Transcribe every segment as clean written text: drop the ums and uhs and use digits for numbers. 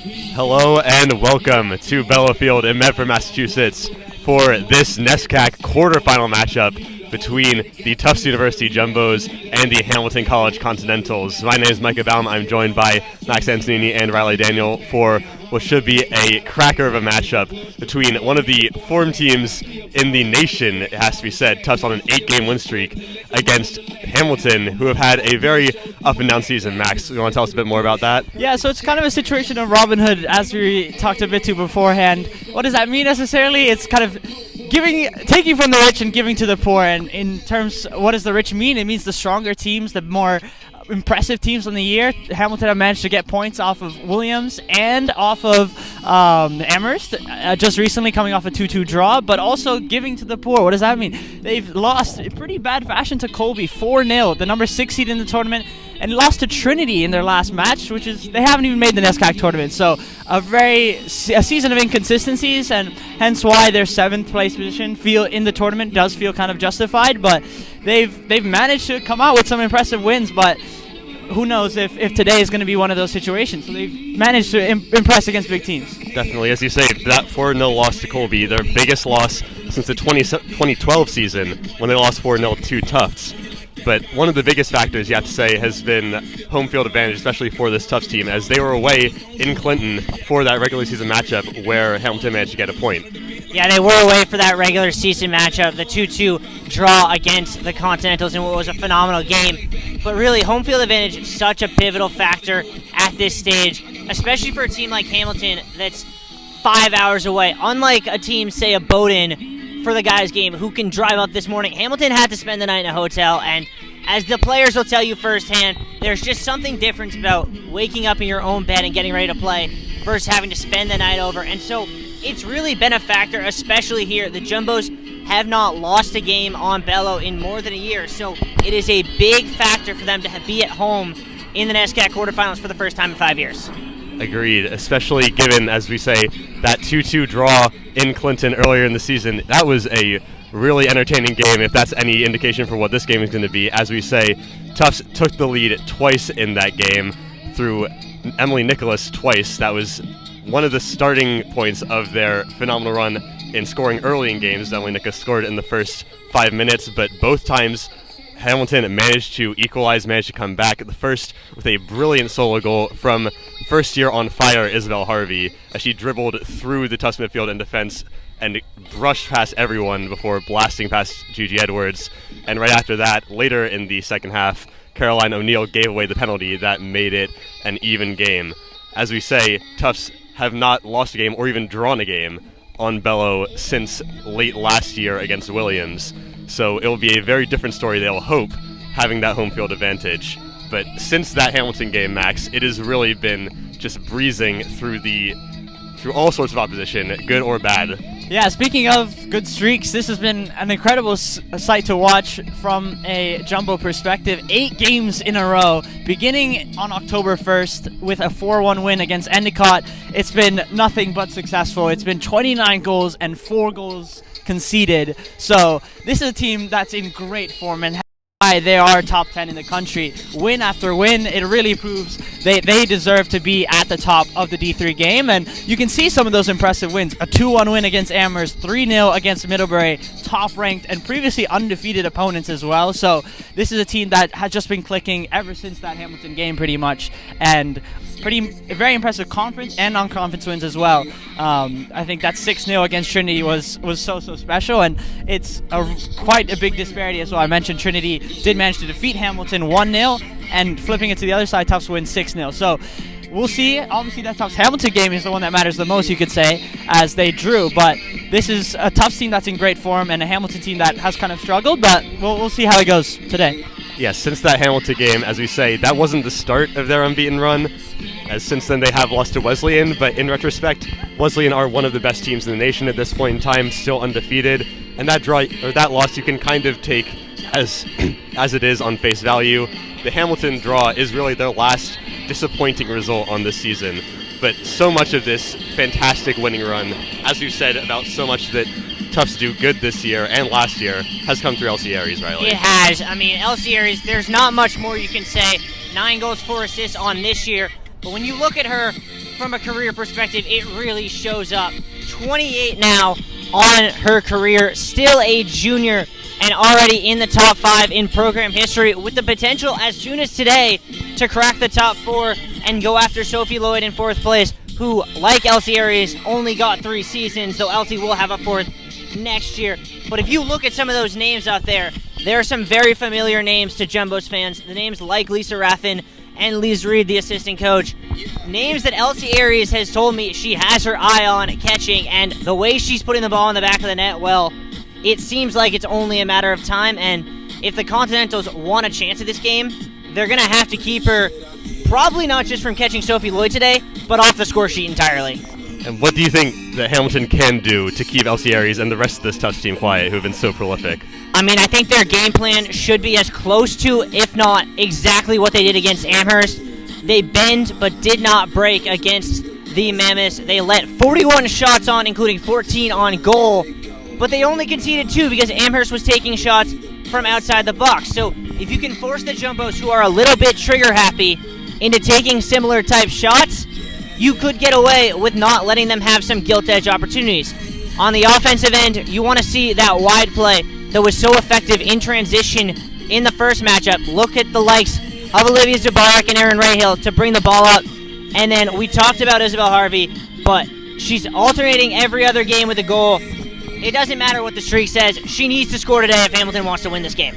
Hello and welcome to Bellow Field in Medford, Massachusetts for this NESCAC quarterfinal matchup between the Tufts University Jumbos and the Hamilton College Continentals. My name is Micah Baum. I'm joined by Max Antonini and Riley Daniel for what should be a cracker of a matchup between one of the form teams in the nation, it has to be said, Tufts on an 8-game win streak, against Hamilton, who have had a very up-and-down season. Max, you want to tell us a bit more about that? Yeah, so it's kind of a situation of Robin Hood, as we talked a bit to beforehand. What does that mean necessarily? It's kind of taking from the rich and giving to the poor. And in terms, what does the rich mean? It means the stronger teams, the more impressive teams on the year. Hamilton have managed to get points off of Williams and off of Amherst, just recently coming off a 2-2 draw, but also giving to the poor. What does that mean? They've lost in pretty bad fashion to Colby, 4-0, the number 6 seed in the tournament, and lost to Trinity in their last match, which is, they haven't even made the NESCAC tournament. So a season of inconsistencies, and hence why their 7th place position in the tournament does feel kind of justified. But they've managed to come out with some impressive wins, but who knows if today is going to be one of those situations. So they've managed to impress against big teams. Definitely. As you say, that 4-0 loss to Colby, their biggest loss since the 2012 season when they lost 4-0 to Tufts. But one of the biggest factors, you have to say, has been home field advantage, especially for this Tufts team, as they were away in Clinton for that regular season matchup where Hamilton managed to get a point. Yeah, they were away for that regular season matchup, the 2-2 draw against the Continentals in what was a phenomenal game. But really, home field advantage is such a pivotal factor at this stage, especially for a team like Hamilton that's 5 hours away. Unlike a team, say, a Bowdoin, for the guys' game, who can drive up this morning. Hamilton had to spend the night in a hotel, and as the players will tell you firsthand, there's just something different about waking up in your own bed and getting ready to play versus having to spend the night over. And so it's really been a factor, especially here. The Jumbos have not lost a game on Bellow in more than a year, so it is a big factor for them to be at home in the NESCAC quarterfinals for the first time in 5 years. Agreed, especially given, as we say, that 2-2 draw in Clinton earlier in the season. That was a really entertaining game, if that's any indication for what this game is going to be. As we say, Tufts took the lead twice in that game through Emily Nicholas twice. That was one of the starting points of their phenomenal run in scoring early in games. Emily Nicholas scored in the first 5 minutes, but both times Hamilton managed to equalize, managed to come back. The first with a brilliant solo goal from first-year on fire Isabel Harvey, as she dribbled through the Tufts midfield and defense and brushed past everyone before blasting past Gigi Edwards. And right after that, later in the second half, Caroline O'Neill gave away the penalty that made it an even game. As we say, Tufts have not lost a game or even drawn a game on Bellow since late last year against Williams. So it'll be a very different story, they'll hope, having that home field advantage. But since that Hamilton game, Max, it has really been just breezing through all sorts of opposition, good or bad. Yeah, speaking of good streaks, this has been an incredible sight to watch from a Jumbo perspective. 8 games in a row, beginning on October 1st with a 4-1 win against Endicott. It's been nothing but successful. It's been 29 goals and 4 goals conceded. So this is a team that's in great form, and they are top 10 in the country. Win after win, it really proves they deserve to be at the top of the D3 game, and you can see some of those impressive wins. A 2-1 win against Amherst, 3-0 against Middlebury, top-ranked and previously undefeated opponents as well. So this is a team that has just been clicking ever since that Hamilton game pretty much, and very impressive conference and non-conference wins as well. I think that 6-0 against Trinity was so special, and it's quite a big disparity as well. I mentioned Trinity did manage to defeat Hamilton 1-0, and flipping it to the other side, Tufts win 6-0. So we'll see. Obviously, that Tufts-Hamilton game is the one that matters the most, you could say, as they drew. But this is a Tufts team that's in great form and a Hamilton team that has kind of struggled, but we'll see how it goes today. Yes, since that Hamilton game, as we say, that wasn't the start of their unbeaten run, as since then they have lost to Wesleyan, but in retrospect, Wesleyan are one of the best teams in the nation at this point in time, still undefeated, and that loss you can kind of take as it is on face value. The Hamilton draw is really their last disappointing result on this season, but so much of this fantastic winning run, as you said about so much that Tufts do good this year and last year, has come through Elsie Aries, Riley. It has. I mean, Elsie Aries, there's not much more you can say. 9 goals, 4 assists on this year. But when you look at her from a career perspective, it really shows up. 28 now on her career, still a junior, and already in the top 5 in program history, with the potential as soon as today to crack the top 4 and go after Sophie Lloyd in 4th place, who, like Elsie Aries, only got 3 seasons, though Elsie will have a 4th next year. But if you look at some of those names out there are some very familiar names to Jumbo's fans. The names like Lisa Raffin and Liz Reed, the assistant coach. Names that Elsie Aries has told me she has her eye on catching, and the way she's putting the ball in the back of the net, well, it seems like it's only a matter of time, and if the Continentals want a chance at this game, they're going to have to keep her probably not just from catching Sophie Lloyd today, but off the score sheet entirely. And what do you think that Hamilton can do to keep Elsie Aries and the rest of this Tufts team quiet, who have been so prolific? I mean, I think their game plan should be as close to, if not exactly what they did against Amherst. They bend but did not break against the Mammoths. They let 41 shots on, including 14 on goal, but they only conceded 2 because Amherst was taking shots from outside the box. So if you can force the Jumbos, who are a little bit trigger happy, into taking similar type shots, you could get away with not letting them have some gilt edge opportunities. On the offensive end, you want to see that wide play that was so effective in transition in the first matchup. Look at the likes of Olivia Zabarak and Erin Rahill to bring the ball up. And then we talked about Isabel Harvey, but she's alternating every other game with a goal. It doesn't matter what the streak says. She needs to score today if Hamilton wants to win this game.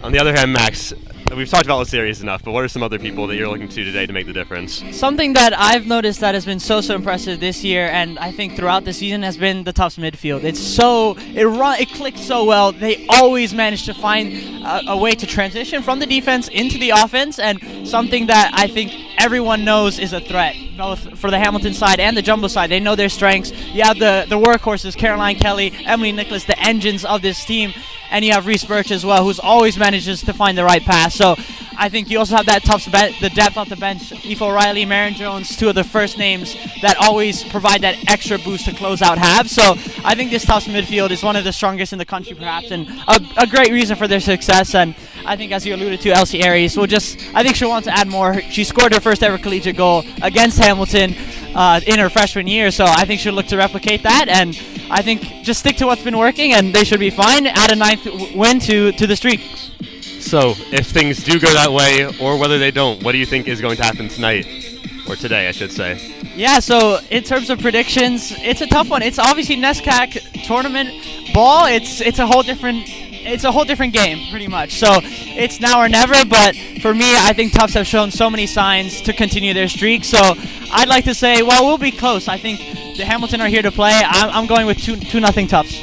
On the other hand, Max, we've talked about the series enough, but what are some other people that you're looking to today to make the difference? Something that I've noticed that has been so impressive this year, and I think throughout the season, has been the Tufts midfield. It clicks so well. They always manage to find a way to transition from the defense into the offense, and something that I think everyone knows is a threat, both for the Hamilton side and the Jumbo side. They know their strengths. You have the workhorses, Caroline Kelly, Emily Nicholas, the engines of this team. And you have Reese Birch as well, who's always manages to find the right pass. So I think you also have that Tufts the depth off the bench. Aoife O'Reilly, Maren Jones, 2 of the first names that always provide that extra boost to close out halves. So I think this Tufts midfield is one of the strongest in the country, perhaps, and a great reason for their success. And I think, as you alluded to, Elsie Aries I think she'll want to add more. She scored her first ever collegiate goal against Hamilton in her freshman year, so I think she'll look to replicate that. And I think just stick to what's been working, and they should be fine. Add a 9th win to the streak. So, if things do go that way, or whether they don't, what do you think is going to happen tonight? Or today, I should say. Yeah, so in terms of predictions, it's a tough one. It's obviously NESCAC tournament ball. It's a whole different game, pretty much. So it's now or never, but for me, I think Tufts have shown so many signs to continue their streak. So I'd like to say, well, we'll be close. I think the Hamilton are here to play. I'm going with 2-0 Tufts.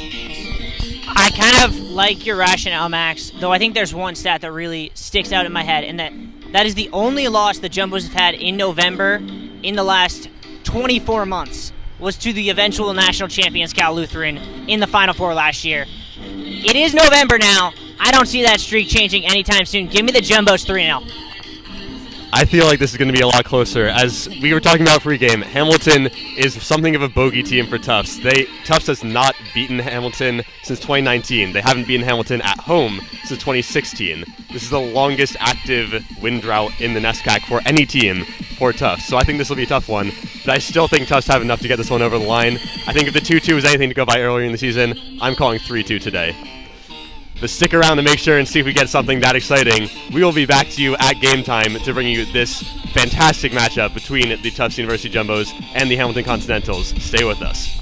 I kind of like your rationale, Max, though I think there's one stat that really sticks out in my head, and that is the only loss the Jumbos have had in November in the last 24 months was to the eventual national champions Cal Lutheran in the Final Four last year. It is November now. I don't see that streak changing anytime soon. Give me the Jumbos 3-0. I feel like this is going to be a lot closer. As we were talking about pregame, Hamilton is something of a bogey team for Tufts. Tufts has not beaten Hamilton since 2019. They haven't beaten Hamilton at home since 2016. This is the longest active win drought in the NESCAC for any team for Tufts. So I think this will be a tough one, but I still think Tufts have enough to get this one over the line. I think if the 2-2 is anything to go by earlier in the season, I'm calling 3-2 today. But stick around to make sure and see if we get something that exciting. We will be back to you at game time to bring you this fantastic matchup between the Tufts University Jumbos and the Hamilton Continentals. Stay with us.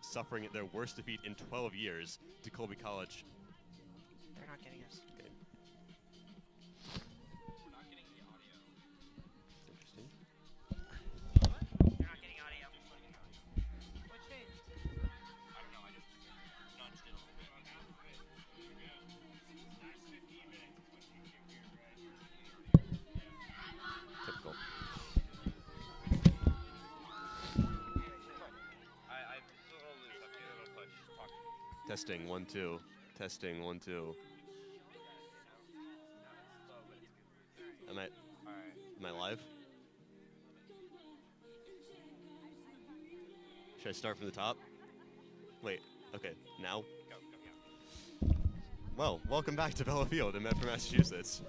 suffering their worst defeat in 12 years to Colby College. They're not getting us. Okay. We're not getting the audio. That's interesting. They're not getting audio. What changed? I don't know, I just nudged it a little bit. Typical. I'm still a little loose. I'm feeling a little push. Talk. Testing, 1, 2. Testing, 1, 2. Am I live? Should I start from the top? Wait, okay, now? Well, welcome back to Bella Field in Medford, Massachusetts.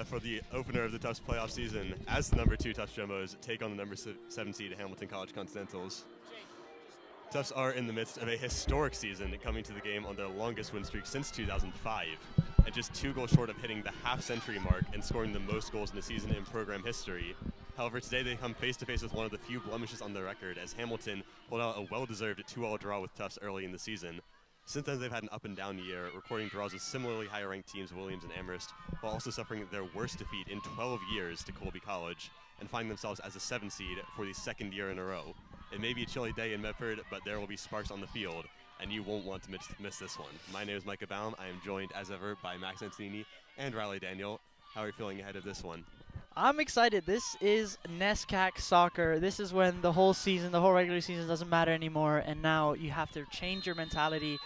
For the opener of the Tufts playoff season, as the number 2 Tufts Jumbos take on the number 7 seed Hamilton College Continentals. Tufts are in the midst of a historic season, coming to the game on their longest win streak since 2005, and just 2 goals short of hitting the half-century mark and scoring the most goals in a season in program history. However, today they come face-to-face with one of the few blemishes on their record, as Hamilton pulled out a well-deserved 2-2 draw with Tufts early in the season. Since then, they've had an up-and-down year, recording draws with similarly higher-ranked teams Williams and Amherst, while also suffering their worst defeat in 12 years to Colby College, and finding themselves as a 7 seed for the 2nd year in a row. It may be a chilly day in Medford, but there will be sparks on the field, and you won't want to miss this one. My name is Micah Baum. I am joined, as ever, by Max Antonini and Riley Daniel. How are you feeling ahead of this one? I'm excited. This is NESCAC soccer. This is when the whole season, the whole regular season doesn't matter anymore, and now you have to change your mentality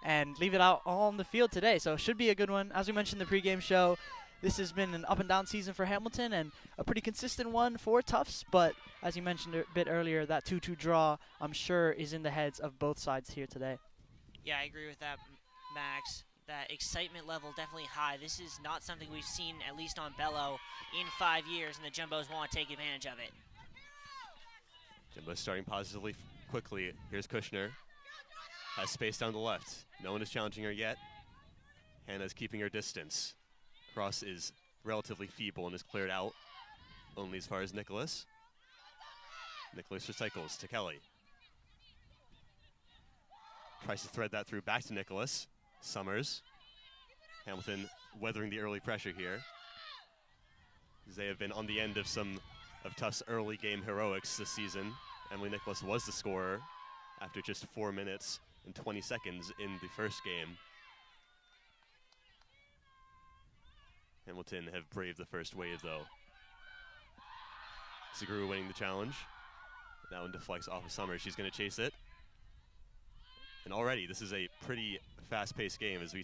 and leave it out on the field today. So it should be a good one. As we mentioned in the pregame show, this has been an up-and-down season for Hamilton and a pretty consistent one for Tufts, but as you mentioned a bit earlier, that 2-2 draw, I'm sure, is in the heads of both sides here today. Yeah, I agree with that, Max. That excitement level definitely high. This is not something we've seen, at least on Bello, in 5 years, and the Jumbos want to take advantage of it. Jumbo's starting positively quickly. Here's Kushner. Has space down the left. No one is challenging her yet. Hannah's keeping her distance. Cross is relatively feeble and is cleared out only as far as Nicholas. Nicholas recycles to Kelly. Tries to thread that through back to Nicholas. Summers. Hamilton weathering the early pressure here, as they have been on the end of some of Tufts' early game heroics this season. Emily Nicholas was the scorer after just 4 minutes and 20 seconds in the first game. Hamilton have braved the first wave, though. Seguru winning the challenge. That one deflects off of Summers. She's going to chase it. And already, this is a pretty fast-paced game, as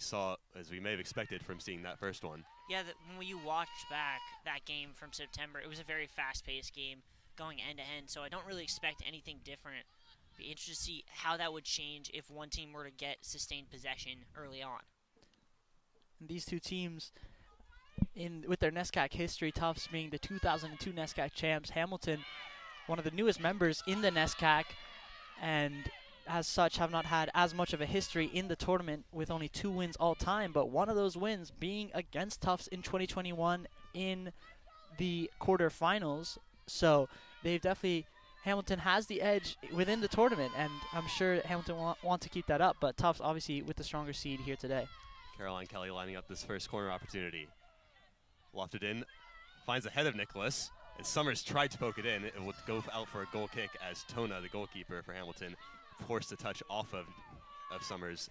we may have expected from seeing that first one. Yeah, when you watch back that game from September, it was a very fast-paced game going end-to-end, so I don't really expect anything different. Be interested to see how that would change if one team were to get sustained possession early on. And these two teams, with their NESCAC history, Tufts being the 2002 NESCAC champs, Hamilton, one of the newest members in the NESCAC, and as such have not had as much of a history in the tournament, with only 2 wins all time, but one of those wins being against Tufts in 2021 in the quarterfinals. So they've definitely, Hamilton has the edge within the tournament, and I'm sure Hamilton want to keep that up, but Tufts obviously with the stronger seed here today. Caroline Kelly lining up this first corner opportunity. Lofted in, finds the head of Nicholas, and Summers tried to poke it in. It would go out for a goal kick as Tona, the goalkeeper for Hamilton, forced the touch off of Summers,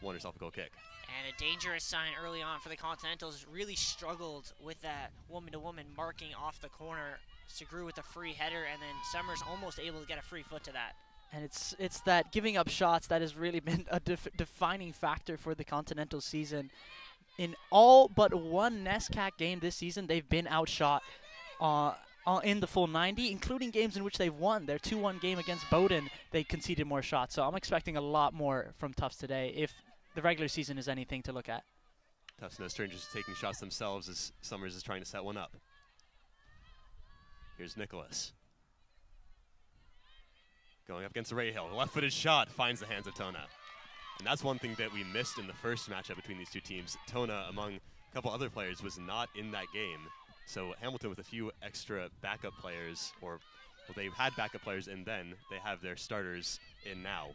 won herself a goal kick. And a dangerous sign early on for the Continentals. Really struggled with that woman-to-woman marking off the corner. Segru with a free header, and then Summers almost able to get a free foot to that. And it's that giving up shots that has really been a defining factor for the Continental season. In all but one NESCAC game this season, they've been outshot in the full 90, including games in which they've won. Their 2-1 game against Bowdoin, they conceded more shots. So I'm expecting a lot more from Tufts today if the regular season is anything to look at. Tufts no strangers to taking shots themselves as Summers is trying to set one up. Here's Nicholas. Going up against Rayhill. The left-footed shot finds the hands of Tona. And that's one thing that we missed in the first matchup between these two teams. Tona, among a couple other players, was not in that game. So Hamilton with a few extra backup players, or well, they've had backup players in then. They have their starters in now.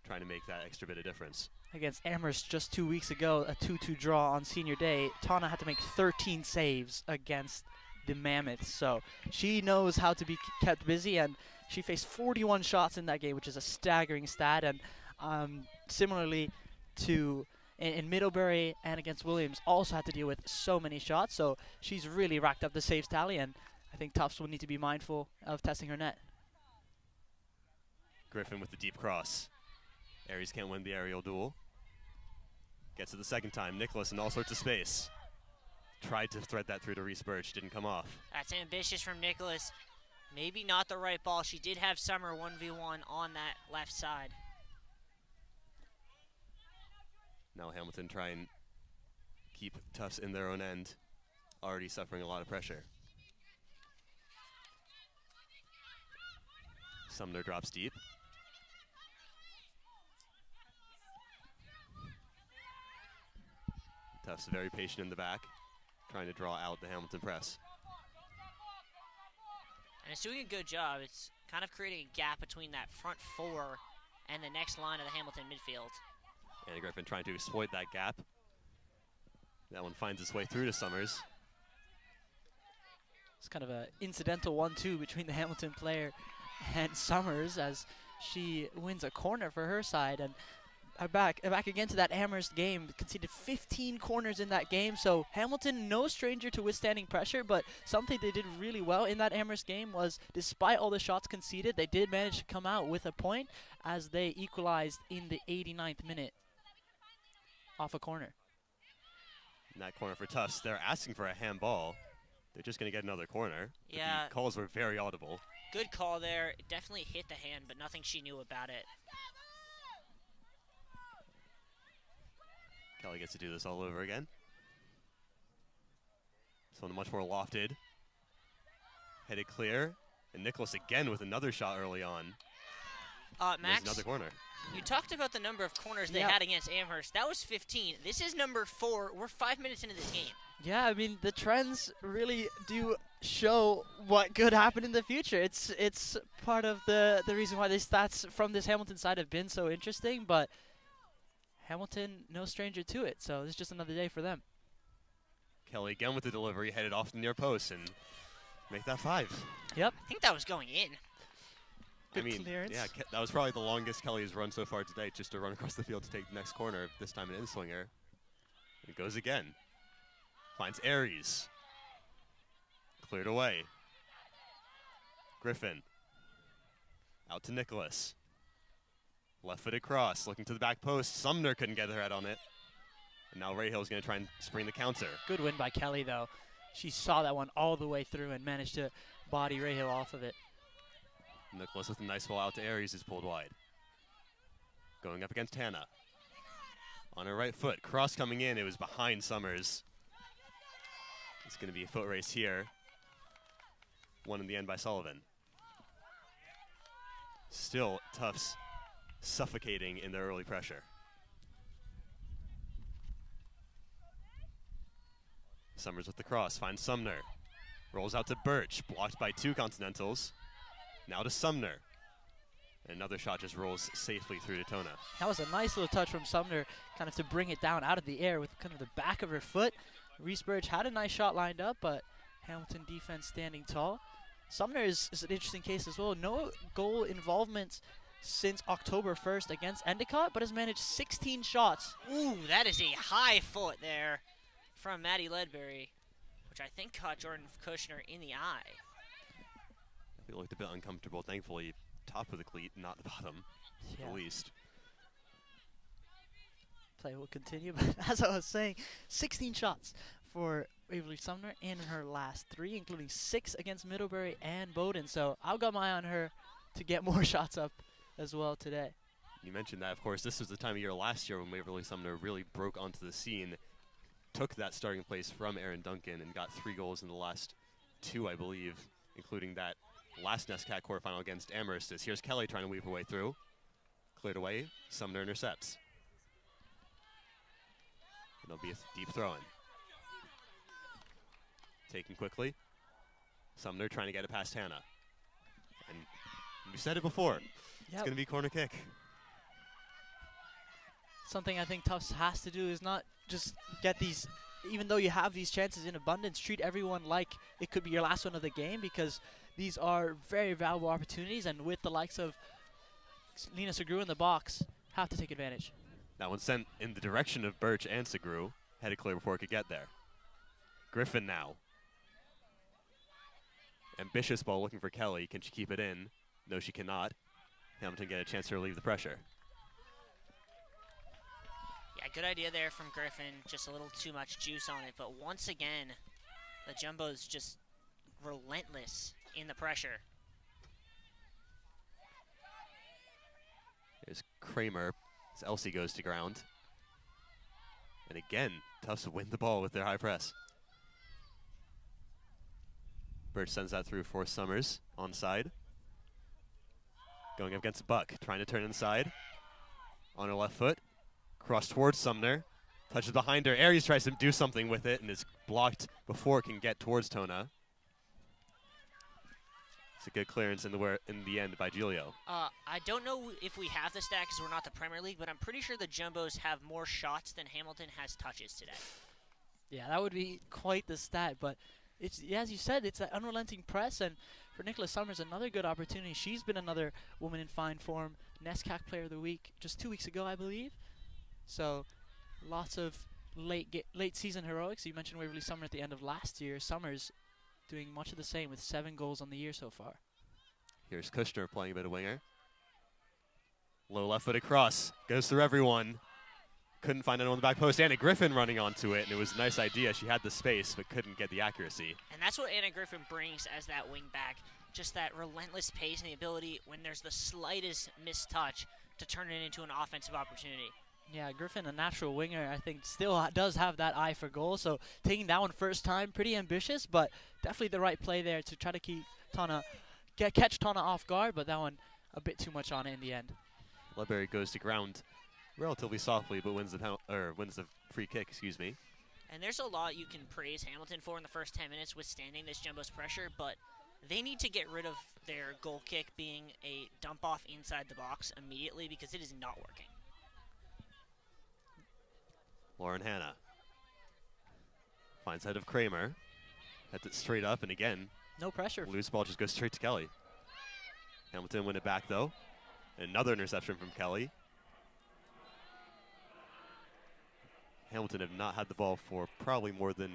trying to make that extra bit of difference. Against Amherst just 2 weeks ago, a 2-2 draw on senior day, Tana had to make 13 saves against the Mammoths. So she knows how to be kept busy, and she faced 41 shots in that game, which is a staggering stat. And similarly to in Middlebury and against Williams, also had to deal with so many shots. So she's really racked up the saves tally, and I think Tufts will need to be mindful of testing her net. Griffin with the deep cross. Aries can't win the aerial duel. Gets it the second time. Nicholas in all sorts of space. Tried to thread that through to Reese Birch. Didn't come off. That's ambitious from Nicholas. Maybe not the right ball. She did have Summer 1v1 on that left side. Now Hamilton try and keep Tufts in their own end. Already suffering a lot of pressure. Sumner drops deep. Tufts very patient in the back, trying to draw out the Hamilton press. And it's doing a good job. It's kind of creating a gap between that front four and the next line of the Hamilton midfield. And Griffin trying to exploit that gap. That one finds its way through to Summers. It's kind of an incidental 1-2 between the Hamilton player and Summers as she wins a corner for her side. And back again to that Amherst game, conceded 15 corners in that game. So Hamilton, no stranger to withstanding pressure, but something they did really well in that Amherst game was, despite all the shots conceded, they did manage to come out with a point as they equalized in the 89th minute off a corner. In that corner for Tufts, they're asking for a handball. They're just going to get another corner. Yeah. The calls were very audible. Good call there. It definitely hit the hand, but nothing she knew about it. Kelly gets to do this all over again. This one much more lofted. Headed clear. And Nicholas again with another shot early on. Max, there's another corner. You talked about the number of corners they had against Amherst. That was 15. This is number 4. We're 5 minutes into this game. Yeah, I mean, the trends really do show what could happen in the future. It's part of the reason why the stats from this Hamilton side have been so interesting, but Hamilton, no stranger to it, so this is just another day for them. Kelly again with the delivery, headed off the near post, and make that 5. Yep. I think that was going in. Good clearance. Yeah, that was probably the longest Kelly has run so far today, just to run across the field to take the next corner, this time an in-swinger. It goes again. Finds Aries. Cleared away. Griffin. Out to Nicholas. Left-footed cross, looking to the back post. Sumner couldn't get her head on it. And now Rahill's going to try and spring the counter. Good win by Kelly, though. She saw that one all the way through and managed to body Rahill off of it. Nicholas with a nice ball out to Aries is pulled wide. Going up against Hannah. On her right foot, cross coming in. It was behind Summers. It's going to be a foot race here. One in the end by Sullivan. Still, Tufts suffocating in their early pressure. Summers with the cross, finds Sumner. Rolls out to Birch, blocked by 2 Continentals. Now to Sumner. And another shot just rolls safely through to Tona. That was a nice little touch from Sumner, kind of to bring it down out of the air with kind of the back of her foot. Reese Birch had a nice shot lined up, but Hamilton defense standing tall. Sumner is an interesting case as well. No goal involvement since October 1st against Endicott, but has managed 16 shots. Ooh, that is a high foot there from Maddie Ledbury, which I think caught Jordan Kushner in the eye. He looked a bit uncomfortable. Thankfully, top of the cleat, not the bottom, at the least. Play will continue, but as I was saying, 16 shots for Waverly Sumner in her last 3, including 6 against Middlebury and Bowdoin. So I've got my eye on her to get more shots up as well today. You mentioned that, of course, this was the time of year last year when Waverly Sumner really broke onto the scene, took that starting place from Aaron Duncan, and got 3 goals in the last 2, I believe, including that last NESCAC quarterfinal against Amherst. Here's Kelly trying to weave her way through. Cleared away. Sumner intercepts. And it'll be a deep throw-in. Taken quickly. Sumner trying to get it past Hannah. And we said it before. It's going to be corner kick. something I think Tufts has to do is not just get these, even though you have these chances in abundance, treat everyone like it could be your last one of the game, because these are very valuable opportunities, and with the likes of Lena Segru in the box, have to take advantage. That one sent in the direction of Birch and Segru. Had it clear before it could get there. Griffin now. Ambitious ball looking for Kelly. Can she keep it in? No, she cannot. Hamilton get a chance to relieve the pressure. Yeah, good idea there from Griffin. Just a little too much juice on it. But once again, the Jumbo's just relentless in the pressure. Here's Kramer as Elsie goes to ground. And again, Tufts win the ball with their high press. Birch sends that through for Summers onside. Going up against Buck, trying to turn inside. On her left foot. Cross towards Sumner. Touches behind her. Aries tries to do something with it and is blocked before it can get towards Tona. It's a good clearance in the end by Giulio. I don't know if we have the stat because we're not the Premier League, but I'm pretty sure the Jumbos have more shots than Hamilton has touches today. Yeah, that would be quite the stat, but it's, yeah, as you said, it's an unrelenting press, and for Nicola Summers, another good opportunity. She's been another woman in fine form, NESCAC Player of the Week just 2 weeks ago, I believe. So lots of late season heroics. You mentioned Waverly Summer at the end of last year. Summers doing much of the same with 7 goals on the year so far. Here's Kushner playing a bit of winger. Low left-footed cross. Goes through everyone. Couldn't find anyone on the back post. Anna Griffin running onto it, and it was a nice idea. She had the space, but couldn't get the accuracy. And that's what Anna Griffin brings as that wing back. Just that relentless pace and the ability, when there's the slightest mistouch, to turn it into an offensive opportunity. Yeah, Griffin, a natural winger, I think still does have that eye for goal. So taking that one first time, pretty ambitious, but definitely the right play there to try to keep Tana, catch Tana off guard, but that one a bit too much on it in the end. Ledbury goes to ground relatively softly, but wins the free kick, excuse me. And there's a lot you can praise Hamilton for in the first 10 minutes withstanding this Jumbo's pressure, but they need to get rid of their goal kick being a dump off inside the box immediately, because it is not working. Lauren Hanna finds head of Kramer. Heads it straight up, and again, no pressure. Loose ball just goes straight to Kelly. Hamilton win it back, though. Another interception from Kelly. Hamilton have not had the ball for probably more than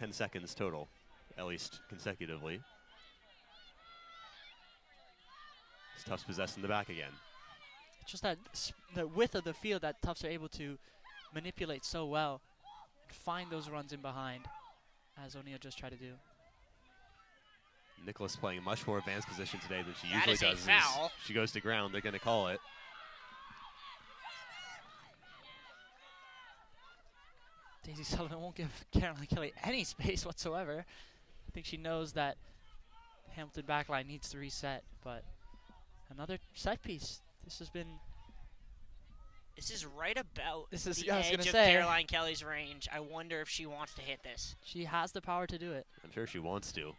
10 seconds total, at least consecutively. It's Tufts possessed in the back again. It's just that the width of the field that Tufts are able to manipulate so well, find those runs in behind, as O'Neill just tried to do. Nicholas playing a much more advanced position today than she That usually is does. a foul. She goes to ground, they're going to call it. Daisy Sullivan won't give Caroline Kelly any space whatsoever. I think she knows that Hamilton backline needs to reset, but another set piece. This is right about This is- the yeah, I was edge gonna of say. Caroline Kelly's range. I wonder if she wants to hit this. She has the power to do it. I'm sure she wants to.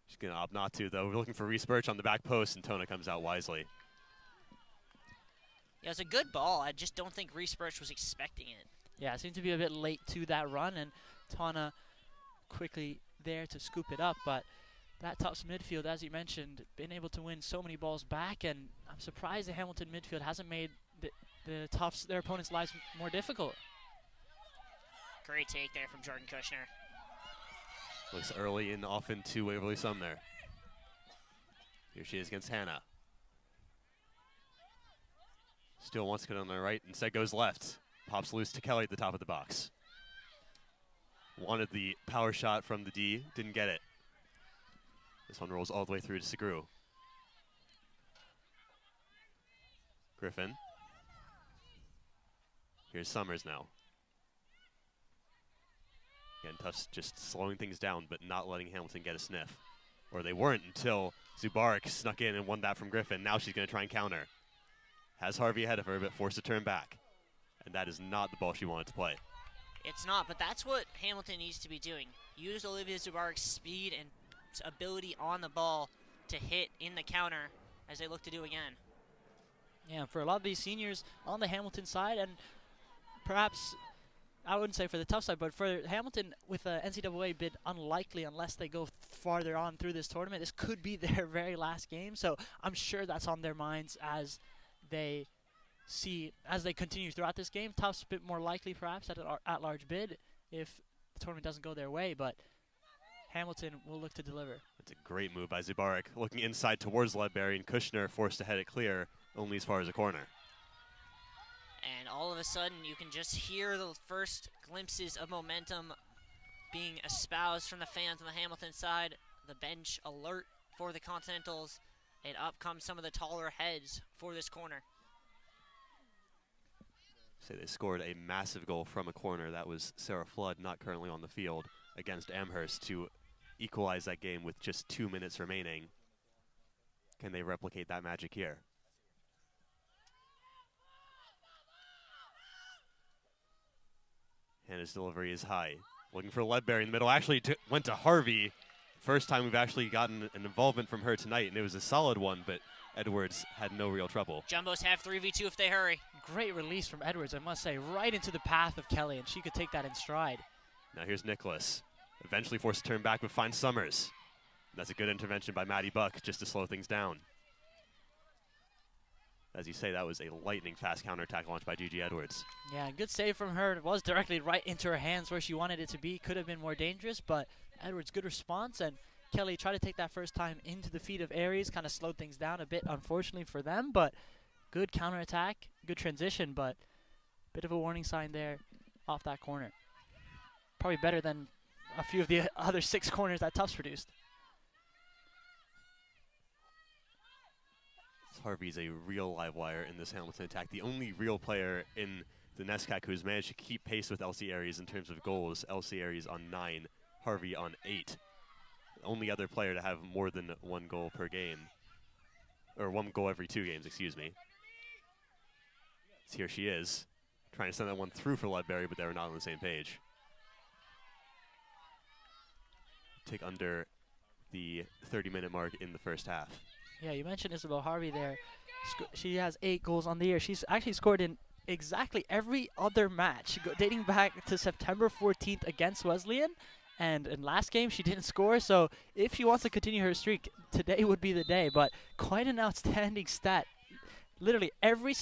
She's going to opt not to, though. We're looking for Reese Birch on the back post, and Tona comes out wisely. Yeah, it's a good ball. I just don't think Reese Birch was expecting it. Yeah, it seemed to be a bit late to that run, and Tana quickly there to scoop it up. But that Tufts midfield, as you mentioned, been able to win so many balls back, and I'm surprised the Hamilton midfield hasn't made the Tufts, their opponents' lives more difficult. Great take there from Jordan Kushner. Looks early and often to Waverly Sumner. Here she is against Hannah. Still wants to get on the right, instead goes left. Pops loose to Kelly at the top of the box. Wanted the power shot from the D, didn't get it. This one rolls all the way through to Segru. Griffin. Here's Summers now. Again, Tufts just slowing things down, but not letting Hamilton get a sniff. Or they weren't until Zubarik snuck in and won that from Griffin. Now she's going to try and counter. Has Harvey ahead of her, but forced to turn back. And that is not the ball she wanted to play. It's not, but that's what Hamilton needs to be doing. Use Olivia Zubarik's speed and ability on the ball to hit in the counter, as they look to do again. Yeah, for a lot of these seniors on the Hamilton side, and perhaps, I wouldn't say for the Tufts side, but for Hamilton with a NCAA bid unlikely unless they go farther on through this tournament. This could be their very last game, so I'm sure that's on their minds as they continue throughout this game. Tufts a bit more likely perhaps at an at-large bid if the tournament doesn't go their way, but Hamilton will look to deliver. That's a great move by Zubarik, looking inside towards Ledbury, and Kushner forced to head it clear only as far as a corner. And all of a sudden, you can just hear the first glimpses of momentum being espoused from the fans on the Hamilton side. The bench alert for the Continentals, and up come some of the taller heads for this corner. So they scored a massive goal from a corner. That was Sarah Flood, not currently on the field, against Amherst to equalize that game with just 2 minutes remaining. Can they replicate that magic here? Hannah's delivery is high. Looking for Ledbury in the middle. Actually went to Harvey. First time we've actually gotten an involvement from her tonight, and it was a solid one, but Edwards had no real trouble. Jumbos have 3v2 if they hurry. Great release from Edwards, I must say, right into the path of Kelly, and she could take that in stride. Now here's Nicholas. Eventually forced to turn back, but finds Summers. That's a good intervention by Maddie Buck just to slow things down. As you say, that was a lightning-fast counterattack launched by Gigi Edwards. Yeah, good save from her. It was directly right into her hands where she wanted it to be. Could have been more dangerous, but Edwards, good response. And Kelly tried to take that first time into the feet of Aries, kind of slowed things down a bit, unfortunately for them. But good counterattack, good transition, but bit of a warning sign there off that corner. Probably better than a few of the other 6 corners that Tufts produced. Harvey's a real live wire in this Hamilton attack. The only real player in the NESCAC who's managed to keep pace with Elsie Aries in terms of goals. Elsie Aries on 9, Harvey on 8. The only other player to have more than 1 goal per game. Or 1 goal every 2 games, excuse me. So here she is, trying to send that one through for Ledbury, but they were not on the same page. Take under the 30-minute mark in the first half. Yeah, you mentioned Isabel Harvey there. She has 8 goals on the year. She's actually scored in exactly every other match, dating back to September 14th against Wesleyan. And in last game, she didn't score. So if she wants to continue her streak, today would be the day. But quite an outstanding stat. Literally every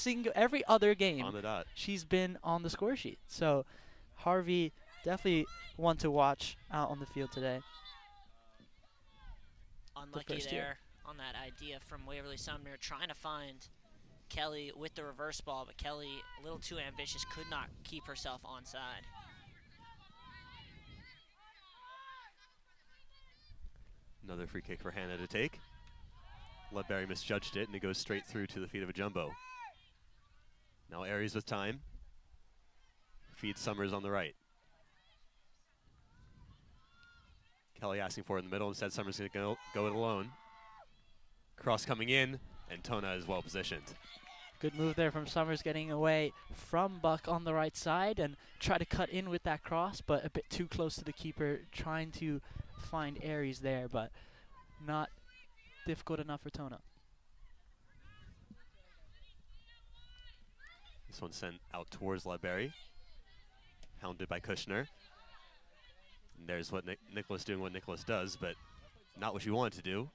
other game, on the dot, she's been on the score sheet. So Harvey, definitely one to watch out on the field today. Unlucky there on that idea from Waverly Sumner, trying to find Kelly with the reverse ball, but Kelly, a little too ambitious, could not keep herself onside. Another free kick for Hannah to take. Ledbury misjudged it, and it goes straight through to the feet of a Jumbo. Now Aries with time. Feeds Summers on the right. Kelly asking for it in the middle. Instead, Summers going to go it alone. Cross coming in, and Tona is well positioned. Good move there from Summers, getting away from Buck on the right side and try to cut in with that cross, but a bit too close to the keeper, trying to find Aries there, but not difficult enough for Tona. This one sent out towards Ledbury, hounded by Kushner. And there's what Nicholas doing what Nicholas does, but not what you want to do.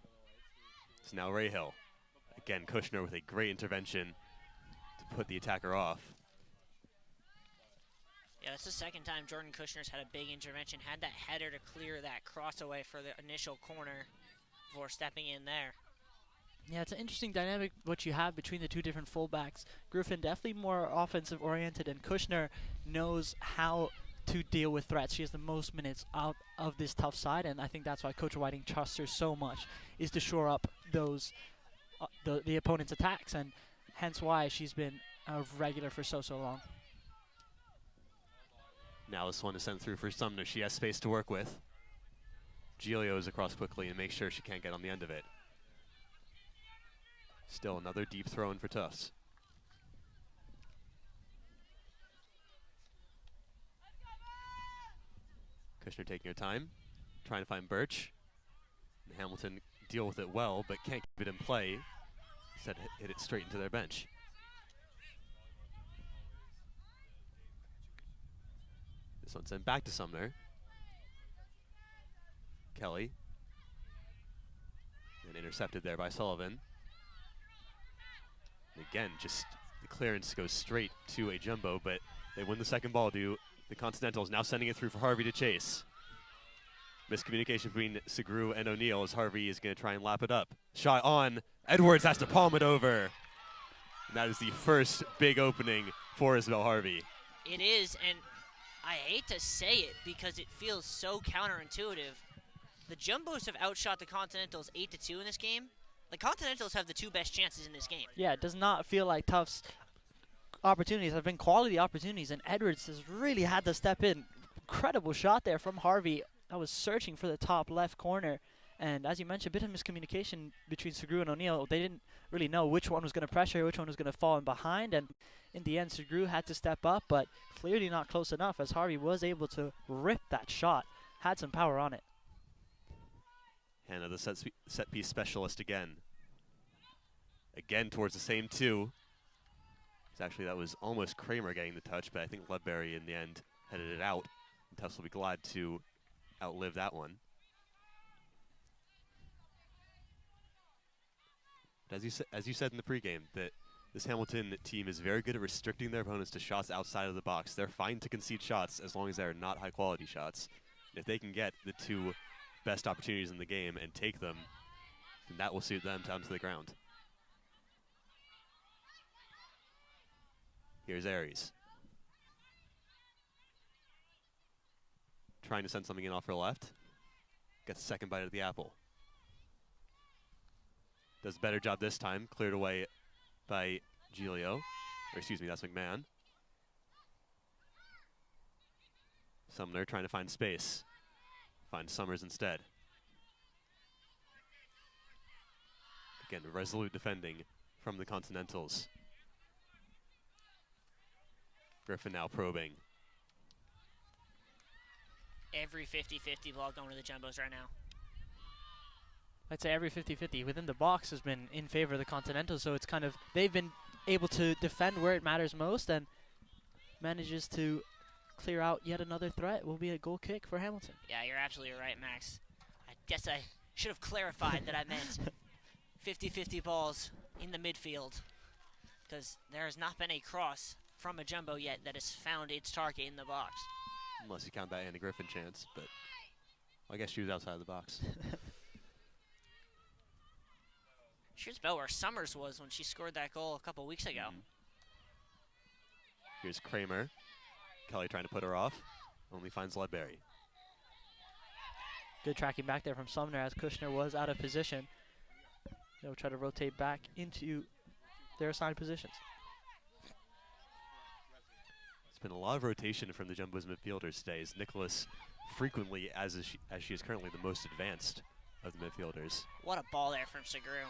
It's now Rahill. Again, Kushner with a great intervention to put the attacker off. Yeah, that's the second time Jordan Kushner's had a big intervention. Had that header to clear that cross away for the initial corner before stepping in there. Yeah, it's an interesting dynamic what you have between the 2 different fullbacks. Griffin definitely more offensive oriented, and Kushner knows how to deal with threats. She has the most minutes out of this tough side, and I think that's why Coach Whiting trusts her so much, is to shore up those the opponent's attacks, and hence why she's been a regular for so long. Now this one is sent through for Sumner. She has space to work with. Giglio is across quickly and makes sure she can't get on the end of it. Still another deep throw in for Tufts. Kushner taking her time, trying to find Birch. And Hamilton deal with it well, but can't keep it in play. Instead, hit it straight into their bench. This one's sent back to Sumner. Kelly. And intercepted there by Sullivan. And again, just the clearance goes straight to a jumbo, but they win the second ball due. The Continentals now sending it through for Harvey to chase. Miscommunication between Segru and O'Neal as Harvey is going to try and lap it up. Shot on. Edwards has to palm it over. And that is the first big opening for Isabel Harvey. It is, and I hate to say it because it feels so counterintuitive. The Jumbos have outshot the Continentals 8-2 in this game. The Continentals have the two best chances in this game. Yeah, it does not feel like Tufts' opportunities have been quality opportunities, and Edwards has really had to step in. Incredible shot there from Harvey. I was searching for the top left corner, and as you mentioned, a bit of miscommunication between Segru and O'Neal. They didn't really know which one was going to pressure, which one was going to fall in behind, and in the end, Segru had to step up, but clearly not close enough as Harvey was able to rip that shot. Had some power on it. Hannah, the set piece specialist again. Again towards the same two. Actually, that was almost Kramer getting the touch, but I think Ledbury in the end headed it out. And Tufts will be glad to outlive that one. But as you said in the pregame, that this Hamilton team is very good at restricting their opponents to shots outside of the box. They're fine to concede shots as long as they're not high-quality shots. And if they can get the two best opportunities in the game and take them, then that will suit them down to the ground. Here's Aries. Trying to send something in off her left. Gets a second bite of the apple. Does a better job this time. Cleared away by Giglio. Or excuse me, that's McMahon. Sumner trying to find space. Finds Summers instead. Again, resolute defending from the Continentals. Griffin now probing. Every 50-50 ball going to the Jumbos right now. I'd say every 50-50 within the box has been in favor of the Continentals, so it's kind of, they've been able to defend where it matters most and manages to clear out yet another threat. Will be a goal kick for Hamilton. Yeah, you're absolutely right, Max. I guess I should have clarified that I meant 50-50 balls in the midfield, because there has not been a cross from a jumbo yet that has found its target in the box. Unless you count that Anna Griffin chance, but I guess she was outside of the box. Here's about where Summers was when she scored that goal a couple weeks ago. Here's Kramer. Kelly trying to put her off. Only finds Ledbury. Good tracking back there from Sumner as Kushner was out of position. They'll try to rotate back into their assigned positions. It's been a lot of rotation from the Jumbo's midfielders today, as Nicholas frequently, as she is currently the most advanced of the midfielders. What a ball there from Segru.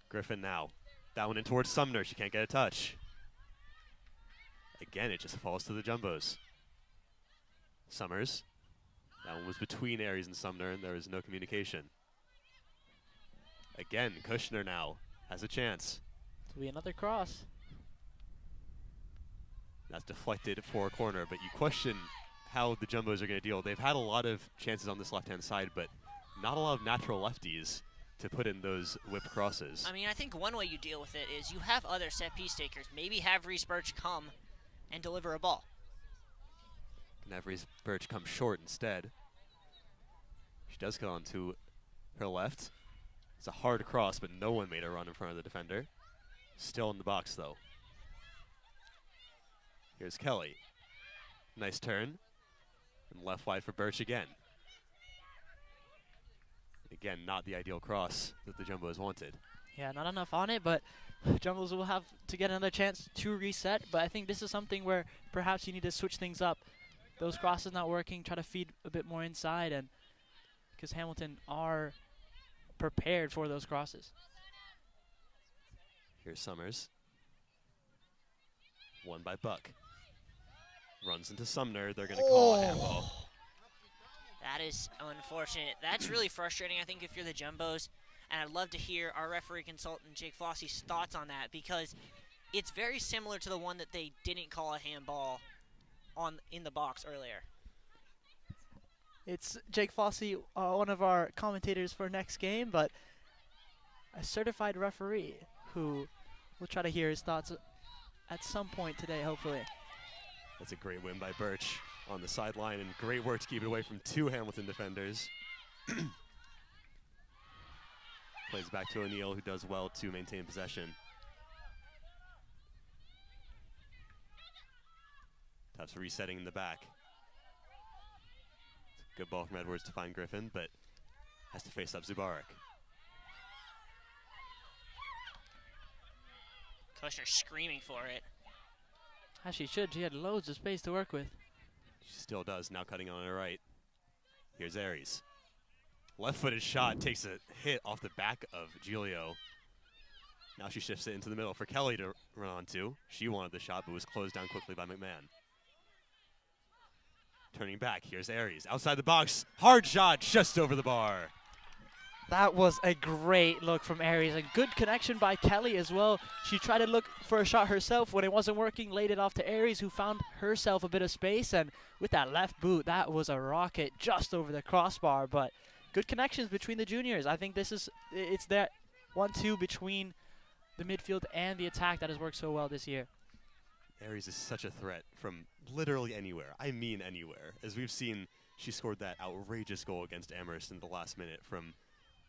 Griffin now. That one in towards Sumner. She can't get a touch. Again, it just falls to the Jumbos. Summers. That one was between Aries and Sumner, and there was no communication. Again, Kushner now has a chance. It'll be another cross. That's deflected for a corner, but you question how the Jumbos are going to deal. They've had a lot of chances on this left-hand side, but not a lot of natural lefties to put in those whip crosses. I mean, I think one way you deal with it is you have other set-piece takers. Maybe have Reese Birch come and deliver a ball. Can have Reese Birch come short instead. She does go on to her left. It's a hard cross, but no one made a run in front of the defender. Still in the box, though. Here's Kelly. Nice turn. And left wide for Birch again. Again, not the ideal cross that the Jumbos wanted. Yeah, not enough on it, but Jumbos will have to get another chance to reset. But I think this is something where perhaps you need to switch things up. Those crosses not working, try to feed a bit more inside, and because Hamilton are prepared for those crosses. Here's Summers. Won by Buck. Runs into Sumner. They're going to call a handball. That is unfortunate. That's really frustrating, I think, if you're the Jumbos. And I'd love to hear our referee consultant, Jake Flossie's thoughts on that, because it's very similar to the one that they didn't call a handball in the box earlier. It's Jake Fossey, one of our commentators for next game, but a certified referee who will try to hear his thoughts at some point today, hopefully. That's a great win by Birch on the sideline, and great work to keep it away from 2 Hamilton defenders. Plays back to O'Neal, who does well to maintain possession. Tufts resetting in the back. Good ball from Edwards to find Griffin, but has to face up Zubarik. Kushner screaming for it. As she should. She had loads of space to work with. She still does, now cutting on her right. Here's Aries. Left-footed shot takes a hit off the back of Giulio. Now she shifts it into the middle for Kelly to run onto. She wanted the shot, but was closed down quickly by McMahon. Turning back, here's Aries. Outside the box, hard shot just over the bar. That was a great look from Aries. A good connection by Kelly as well. She tried to look for a shot herself. When it wasn't working, laid it off to Aries, who found herself a bit of space. And with that left boot, that was a rocket just over the crossbar. But good connections between the juniors. I think it's that 1-2 between the midfield and the attack that has worked so well this year. Aries is such a threat from literally anywhere. I mean anywhere. As we've seen, she scored that outrageous goal against Amherst in the last minute from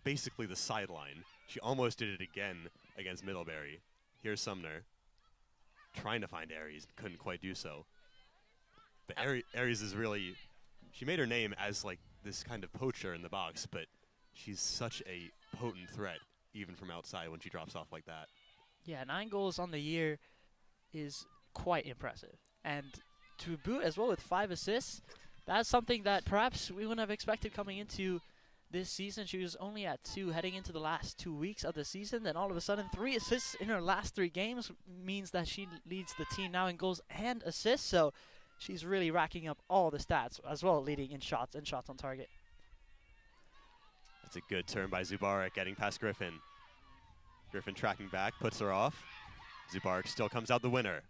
basically the sideline. She almost did it again against Middlebury. Here's Sumner trying to find Aries, couldn't quite do so. But Aries is really, she made her name as like this kind of poacher in the box, but she's such a potent threat even from outside when she drops off like that. Yeah, 9 goals on the year is quite impressive. And to boot as well with 5 assists, that's something that perhaps we wouldn't have expected coming into this season. She was only at 2 heading into the last 2 weeks of the season. Then all of a sudden 3 assists in her last 3 games means that she leads the team now in goals and assists. So she's really racking up all the stats as well, leading in shots and shots on target. That's a good turn by Zubarik, getting past Griffin. Griffin tracking back, puts her off. Zubarik still comes out the winner.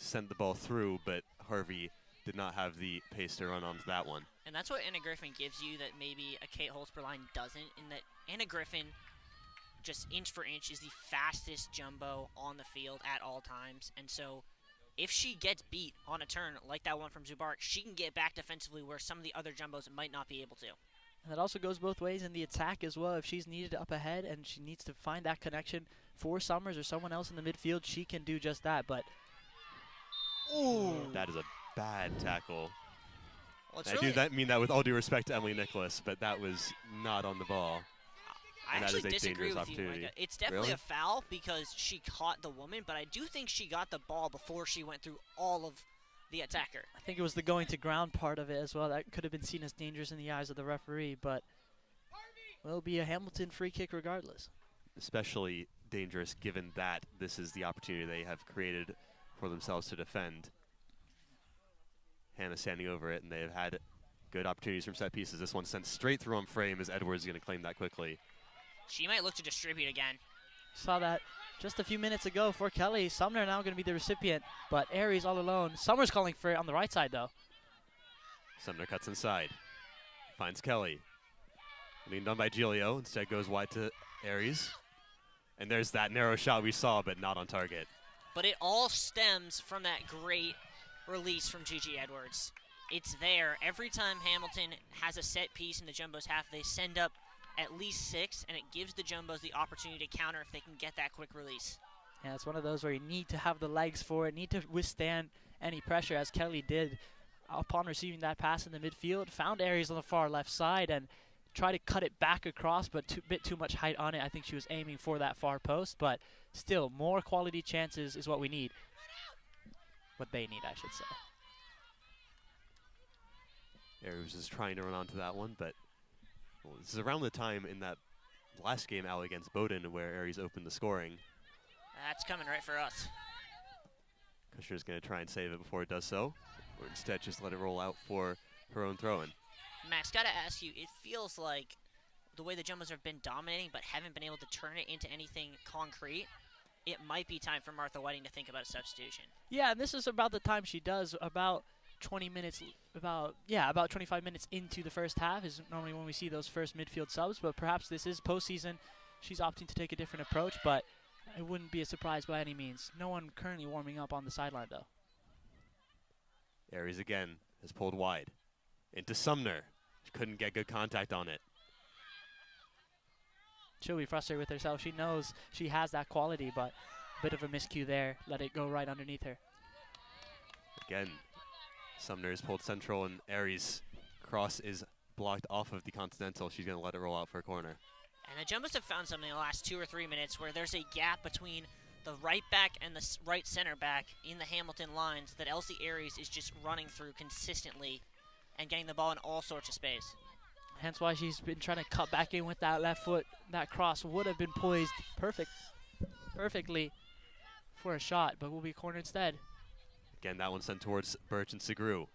Sent the ball through, but Harvey did not have the pace to run onto that one. And that's what Anna Griffin gives you that maybe a Kate Holzberline doesn't, in that Anna Griffin, just inch for inch, is the fastest jumbo on the field at all times. And so if she gets beat on a turn like that one from Zubarik, she can get back defensively where some of the other jumbos might not be able to. And that also goes both ways in the attack as well. If she's needed up ahead and she needs to find that connection for Summers or someone else in the midfield, she can do just that. But ooh, that is a bad tackle. Well, I do that mean that with all due respect to Emily Nicholas, but that was not on the ball. I actually disagree with you, opportunity. Micah. It's definitely Really? a foul because she caught the woman, but I do think she got the ball before she went through all of the attacker. I think it was the going to ground part of it as well. That could have been seen as dangerous in the eyes of the referee, but will be a Hamilton free kick regardless. Especially dangerous given that this is the opportunity they have created for themselves to defend. Hannah standing over it, and they have had good opportunities from set pieces. This one sent straight through on frame as Edwards is going to claim that quickly. She might look to distribute again. Saw that just a few minutes ago for Kelly. Sumner now going to be the recipient, but Aries all alone. Summer's calling for it on the right side, though. Sumner cuts inside. Finds Kelly. Leaned on by Giulio. Instead goes wide to Aries. And there's that narrow shot we saw, but not on target. But it all stems from that great release from Gigi Edwards. It's there. Every time Hamilton has a set piece in the Jumbo's half, they send up at least 6, and it gives the Jumbos the opportunity to counter if they can get that quick release. Yeah, it's one of those where you need to have the legs for it, need to withstand any pressure, as Kelly did upon receiving that pass in the midfield. Found Aries on the far left side and tried to cut it back across, but a bit too much height on it. I think she was aiming for that far post, but still, more quality chances is what we need. What they need, I should say. Aries is trying to run onto that one, but well, this is around the time in that last game out against Bowdoin where Aries opened the scoring. That's coming right for us. Kushner's going to try and save it before it does so, or instead just let it roll out for her own throw-in. Max, got to ask you, it feels like the way the Jumbos have been dominating but haven't been able to turn it into anything concrete, it might be time for Martha Whiting to think about a substitution. Yeah, and this is about the time she does, about 20 minutes, about 25 minutes into the first half is normally when we see those first midfield subs, but perhaps this is postseason. She's opting to take a different approach, but it wouldn't be a surprise by any means. No one currently warming up on the sideline, though. Aries again has pulled wide. Into Sumner. She couldn't get good contact on it. She'll be frustrated with herself. She knows she has that quality, but a bit of a miscue there. Let it go right underneath her. Again, Sumner is pulled central, and Aries' cross is blocked off of the Continental. She's going to let it roll out for a corner. And the Jumbos have found something in the last 2 or 3 minutes where there's a gap between the right back and the right center back in the Hamilton lines that Elsie Aries is just running through consistently and getting the ball in all sorts of space. Hence why she's been trying to cut back in with that left foot. That cross would have been poised perfectly for a shot, but will be cornered instead. Again, that one sent towards Birch and Segru.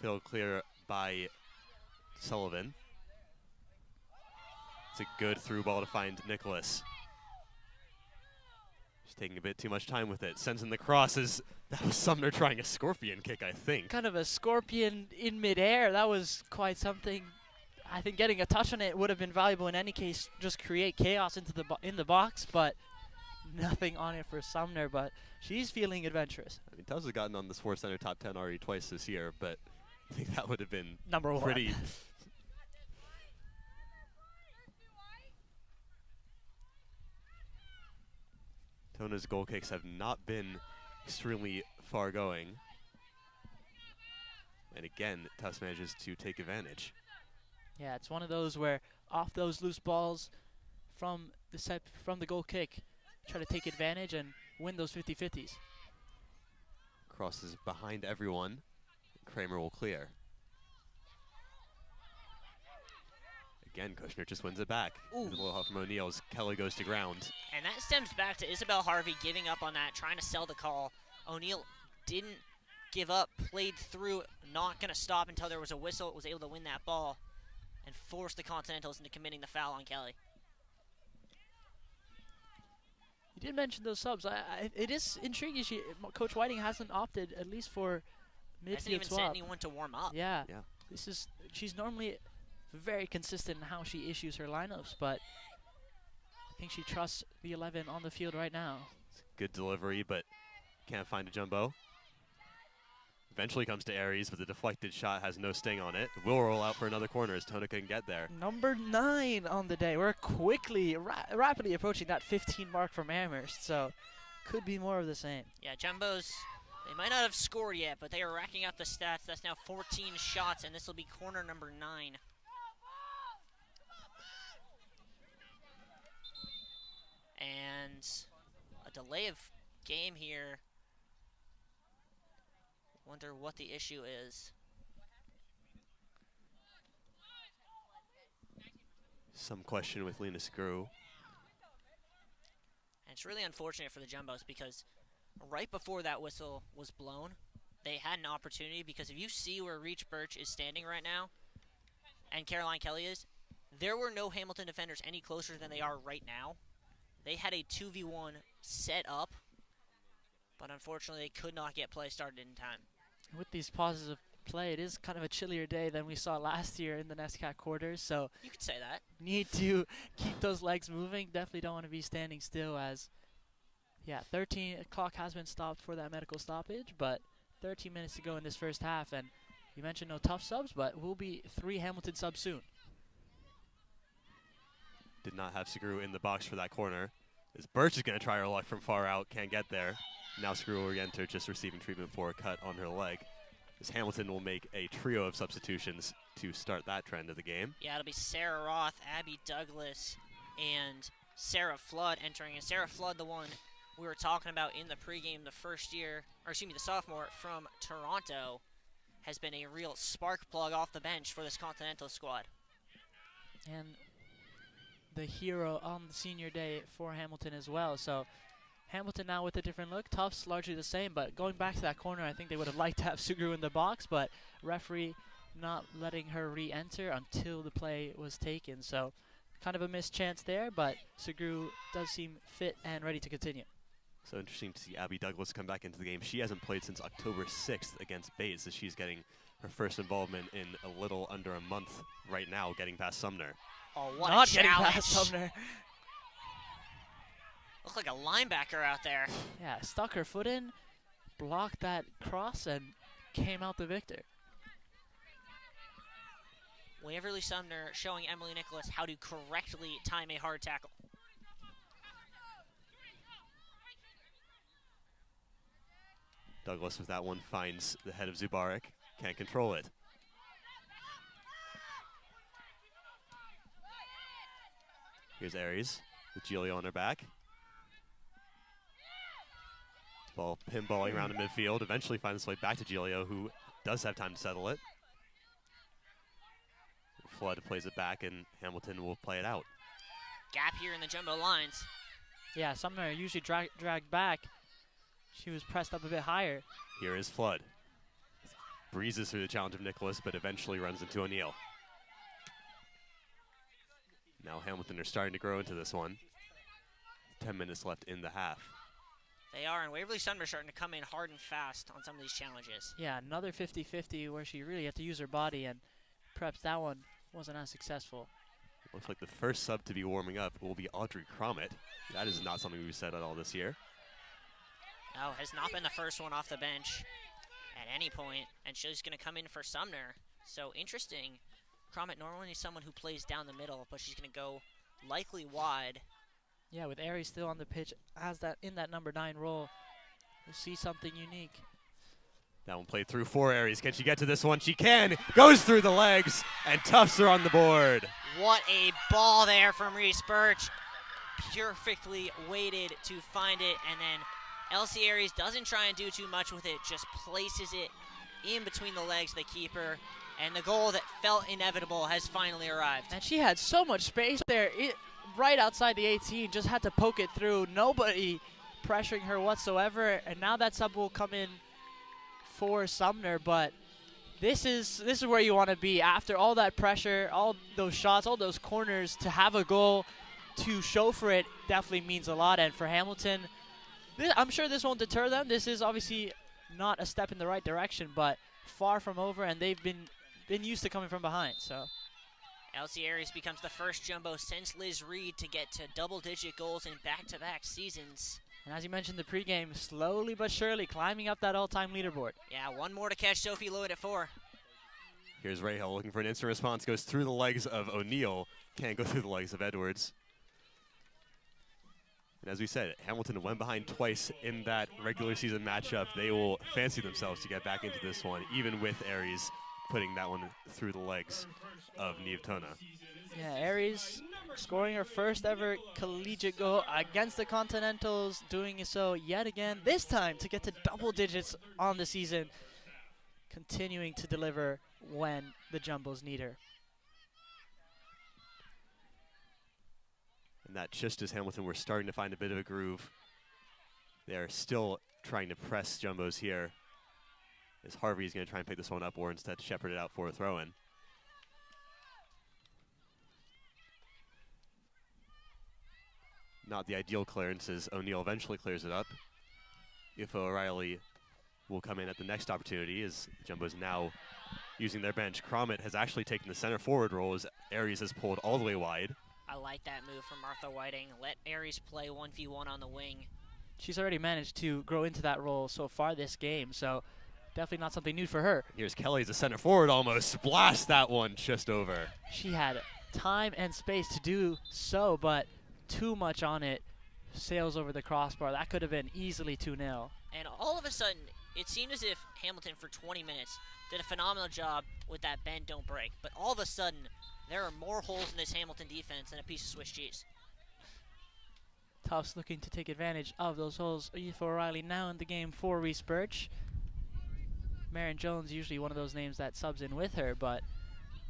Filled clear by Sullivan. It's a good through ball to find Nicholas. She's taking a bit too much time with it. Sends in the crosses. That was Sumner trying a scorpion kick, I think. Kind of a scorpion in midair. That was quite something. I think getting a touch on it would have been valuable in any case. Just create chaos into in the box, but nothing on it for Sumner. But she's feeling adventurous. I mean, Tufts has gotten on the Sports Center top 10 already twice this year, but I think that would have been number one. Pretty. Tona's goal kicks have not been extremely far going. And again, Tufts manages to take advantage. Yeah, it's one of those where off those loose balls from the goal kick, try to take advantage and win those 50-50s. Crosses behind everyone. Kramer will clear. Again, Kushner just wins it back. A little help from O'Neal as Kelly goes to ground. And that stems back to Isabel Harvey giving up on that, trying to sell the call. O'Neal didn't give up, played through, not going to stop until there was a whistle, was able to win that ball, and forced the Continentals into committing the foul on Kelly. You did mention those subs. It is intriguing. Coach Whiting hasn't opted, at least for midfield Hasn't even swap. sent anyone to warm up. Yeah. Yeah. She's normally very consistent in how she issues her lineups, but I think she trusts the 11 on the field right now. Good delivery, but can't find a jumbo. Eventually comes to Aries, but the deflected shot has no sting on it. Will roll out for another corner as Tona couldn't get there. Number 9 on the day. We're quickly, rapidly approaching that 15 mark from Amherst, so could be more of the same. Yeah, Jumbos, they might not have scored yet, but they are racking up the stats. That's now 14 shots, and this will be corner number 9. And a delay of game here. Wonder what the issue is. Some question with Lena Screw. And it's really unfortunate for the Jumbos because right before that whistle was blown, they had an opportunity, because if you see where Reach Birch is standing right now and Caroline Kelly is, there were no Hamilton defenders any closer than they are right now. They had a 2v1 set up, but unfortunately they could not get play started in time. With these pauses of play, it is kind of a chillier day than we saw last year in the NESCAC quarters, so you could say that. Need to keep those legs moving. Definitely don't want to be standing still as, 13 o'clock has been stopped for that medical stoppage, but 13 minutes to go in this first half, and you mentioned no tough subs, but will be 3 Hamilton subs soon. Did not have Segru in the box for that corner. As Birch is going to try her luck from far out, can't get there. Now Segru will re-enter, just receiving treatment for a cut on her leg. As Hamilton will make a trio of substitutions to start that trend of the game. Yeah, it'll be Sarah Roth, Abby Douglas, and Sarah Flood entering. And Sarah Flood, the one we were talking about in the pregame, the sophomore from Toronto, has been a real spark plug off the bench for this Continental squad. And the hero on the senior day for Hamilton as well. So Hamilton now with a different look. Tufts largely the same, but going back to that corner, I think they would have liked to have Sugru in the box, but referee not letting her re-enter until the play was taken. So kind of a missed chance there, but Sugru does seem fit and ready to continue. So interesting to see Abby Douglas come back into the game. She hasn't played since October 6th against Bates, as she's getting her first involvement in a little under a month right now, getting past Sumner. Oh, what Not a getting challenge. past Sumner. Looked like a linebacker out there. Yeah, stuck her foot in, blocked that cross, and came out the victor. Waverly Sumner showing Emily Nicholas how to correctly time a hard tackle. Douglas with that one finds the head of Zubarik. Can't control it. Here's Aries with Giglio on her back. Ball pinballing around the midfield. Eventually finds its way back to Giglio, who does have time to settle it. Flood plays it back, and Hamilton will play it out. Gap here in the jumbo lines. Yeah, Sumner usually dragged back. She was pressed up a bit higher. Here is Flood. Breezes through the challenge of Nicholas, but eventually runs into O'Neill. Now Hamilton are starting to grow into this one. 10 minutes left in the half. They are, and Waverly Sumner starting to come in hard and fast on some of these challenges. Yeah, another 50-50 where she really had to use her body, and perhaps that one wasn't as successful. Looks like the first sub to be warming up will be Audrey Cromit. That is not something we've said at all this year. No, has not been the first one off the bench at any point, and she's going to come in for Sumner. So interesting. Cromit normally is someone who plays down the middle, but she's going to go likely wide. Yeah, with Aries still on the pitch as that in that number 9 role, we'll see something unique. That one played through for Aries. Can she get to this one? She can. Goes through the legs, and Tufts are on the board. What a ball there from Reese Birch. Perfectly weighted to find it, and then Elsie Aries doesn't try and do too much with it, just places it in between the legs of the keeper, and the goal that felt inevitable has finally arrived. And she had so much space there, right outside the 18, just had to poke it through. Nobody pressuring her whatsoever, and now that sub will come in for Sumner, but this is where you want to be after all that pressure, all those shots, all those corners. To have a goal to show for it definitely means a lot, and for Hamilton, I'm sure this won't deter them. This is obviously not a step in the right direction, but far from over, and they've been used to coming from behind. So Elsie Aries becomes the first jumbo since Liz Reed to get to double-digit goals in back-to-back seasons. And as you mentioned, the pregame, slowly but surely climbing up that all-time leaderboard. Yeah, one more to catch Sophie Lloyd at 4. Here's Rahal looking for an instant response. Goes through the legs of O'Neill. Can't go through the legs of Edwards. And as we said, Hamilton went behind twice in that regular season matchup. They will fancy themselves to get back into this one, even with Aries putting that one through the legs of Nievtona. Yeah, Aries scoring her first ever collegiate goal against the Continentals, doing so yet again, this time to get to double digits on the season, continuing to deliver when the Jumbos need her. And that just as Hamilton were starting to find a bit of a groove. They're still trying to press Jumbos here, as Harvey is going to try and pick this one up, or instead shepherd it out for a throw-in. Not the ideal clearance, as O'Neill eventually clears it up. If O'Reilly will come in at the next opportunity, as Jumbos now using their bench. Cromit has actually taken the center forward role as Aries has pulled all the way wide. I like that move from Martha Whiting. Let Aries play 1v1 on the wing. She's already managed to grow into that role so far this game, so definitely not something new for her. Here's Kelly as a center forward, almost blast that one just over. She had time and space to do so, but too much on it. Sails over the crossbar. That could have been easily 2-0. And all of a sudden, it seemed as if Hamilton for 20 minutes did a phenomenal job with that bend don't break. But all of a sudden, there are more holes in this Hamilton defense than a piece of Swiss cheese. Tufts looking to take advantage of those holes. Aoife O'Reilly now in the game for Reese Birch. Marion Jones usually one of those names that subs in with her, but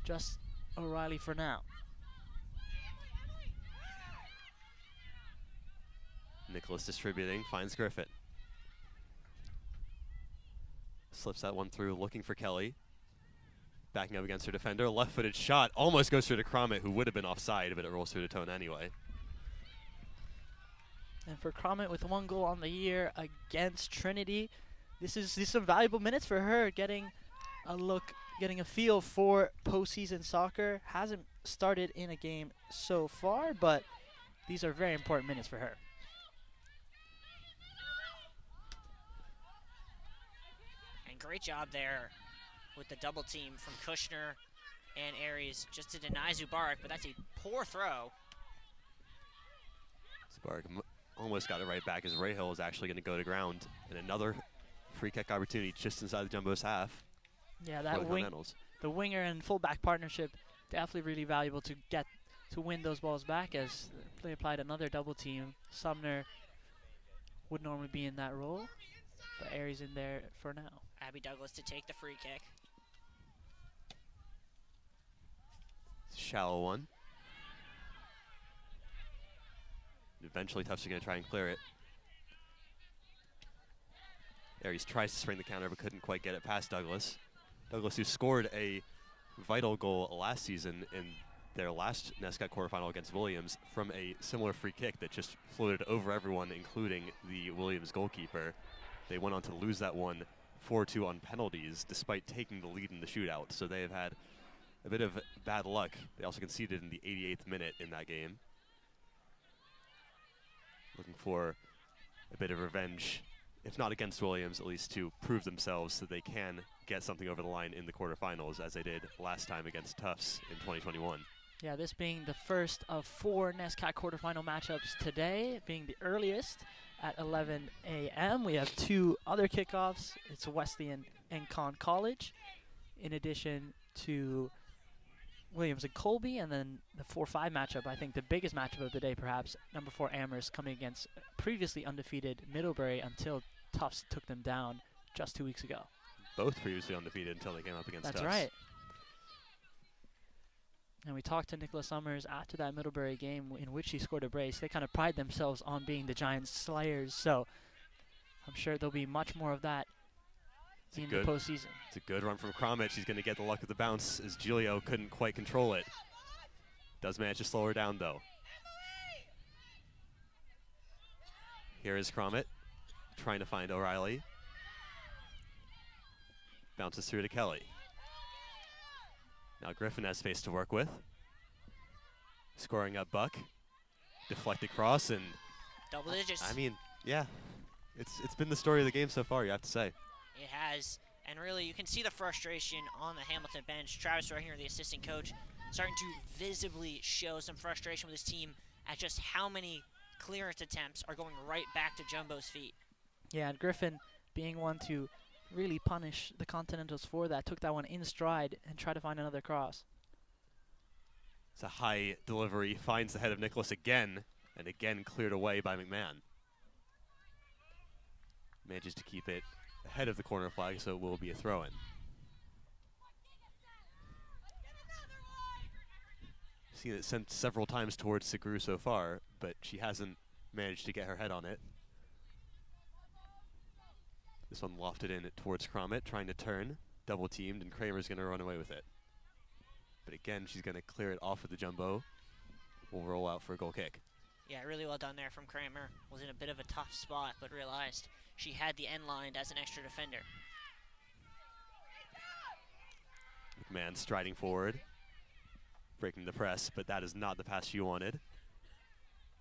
just O'Reilly for now. Nicholas distributing, finds Griffith. Slips that one through, looking for Kelly. Backing up against her defender, left-footed shot, almost goes through to Cromit, who would have been offside, but it rolls through to Tone anyway. And for Cromit with 1 goal on the year against Trinity, these are some valuable minutes for her, getting a feel for postseason soccer. Hasn't started in a game so far, but these are very important minutes for her. And great job there with the double team from Kushner and Aries just to deny Zubarik, but that's a poor throw. Zubarik almost got it right back as Rahil is actually going to go to ground. And another free kick opportunity just inside the Jumbo's half. Yeah, the winger and fullback partnership definitely really valuable to win those balls back, as they applied another double team. Sumner would normally be in that role, but Aries in there for now. Abby Douglas to take the free kick. Shallow one. Eventually Tufts are going to try and clear it. Aries tries to spring the counter but couldn't quite get it past Douglas. Douglas, who scored a vital goal last season in their last NESCAC quarterfinal against Williams from a similar free kick that just floated over everyone, including the Williams goalkeeper. They went on to lose that one 4-2 on penalties despite taking the lead in the shootout, so they have had a bit of bad luck. They also conceded in the 88th minute in that game. Looking for a bit of revenge, if not against Williams, at least to prove themselves that they can get something over the line in the quarterfinals, as they did last time against Tufts in 2021. Yeah, this being the first of 4 NESCAC quarterfinal matchups today, being the earliest at 11 a.m. We have 2 other kickoffs. It's Wesleyan and Conn College, in addition to Williams and Colby, and then the 4-5 matchup, I think the biggest matchup of the day perhaps, number 4 Amherst coming against previously undefeated Middlebury until Tufts took them down just 2 weeks ago. Both previously undefeated until they came up against Tufts. That's right. And we talked to Nicholas Summers after that Middlebury game in which he scored a brace. They kind of pride themselves on being the Giants slayers, so I'm sure there'll be much more of that in the postseason. It's a good run from Cromit. She's going to get the luck of the bounce as Giulio couldn't quite control it. Does manage to slow her down, though. Here is Cromit trying to find O'Reilly. Bounces through to Kelly. Now Griffin has space to work with. Scoring up Buck. Deflected cross and... double digits. I mean, yeah. It's been the story of the game so far, you have to say. It has, and really you can see the frustration on the Hamilton bench. Travis Reiner, the assistant coach, starting to visibly show some frustration with his team at just how many clearance attempts are going right back to Jumbo's feet. Yeah, and Griffin being one to really punish the Continentals for that, took that one in stride and tried to find another cross. It's a high delivery, finds the head of Nicholas again, and again cleared away by McMahon. Manages to keep it ahead of the corner flag, so it will be a throw-in. Seen it sent several times towards Segru so far, but she hasn't managed to get her head on it. This one lofted in towards Cromit, trying to turn, double-teamed, and Kramer's going to run away with it. But again, she's going to clear it off with the Jumbo. Will roll out for a goal kick. Yeah, really well done there from Kramer. Was in a bit of a tough spot, but realized she had the end lined as an extra defender. McMahon striding forward, breaking the press, but that is not the pass she wanted.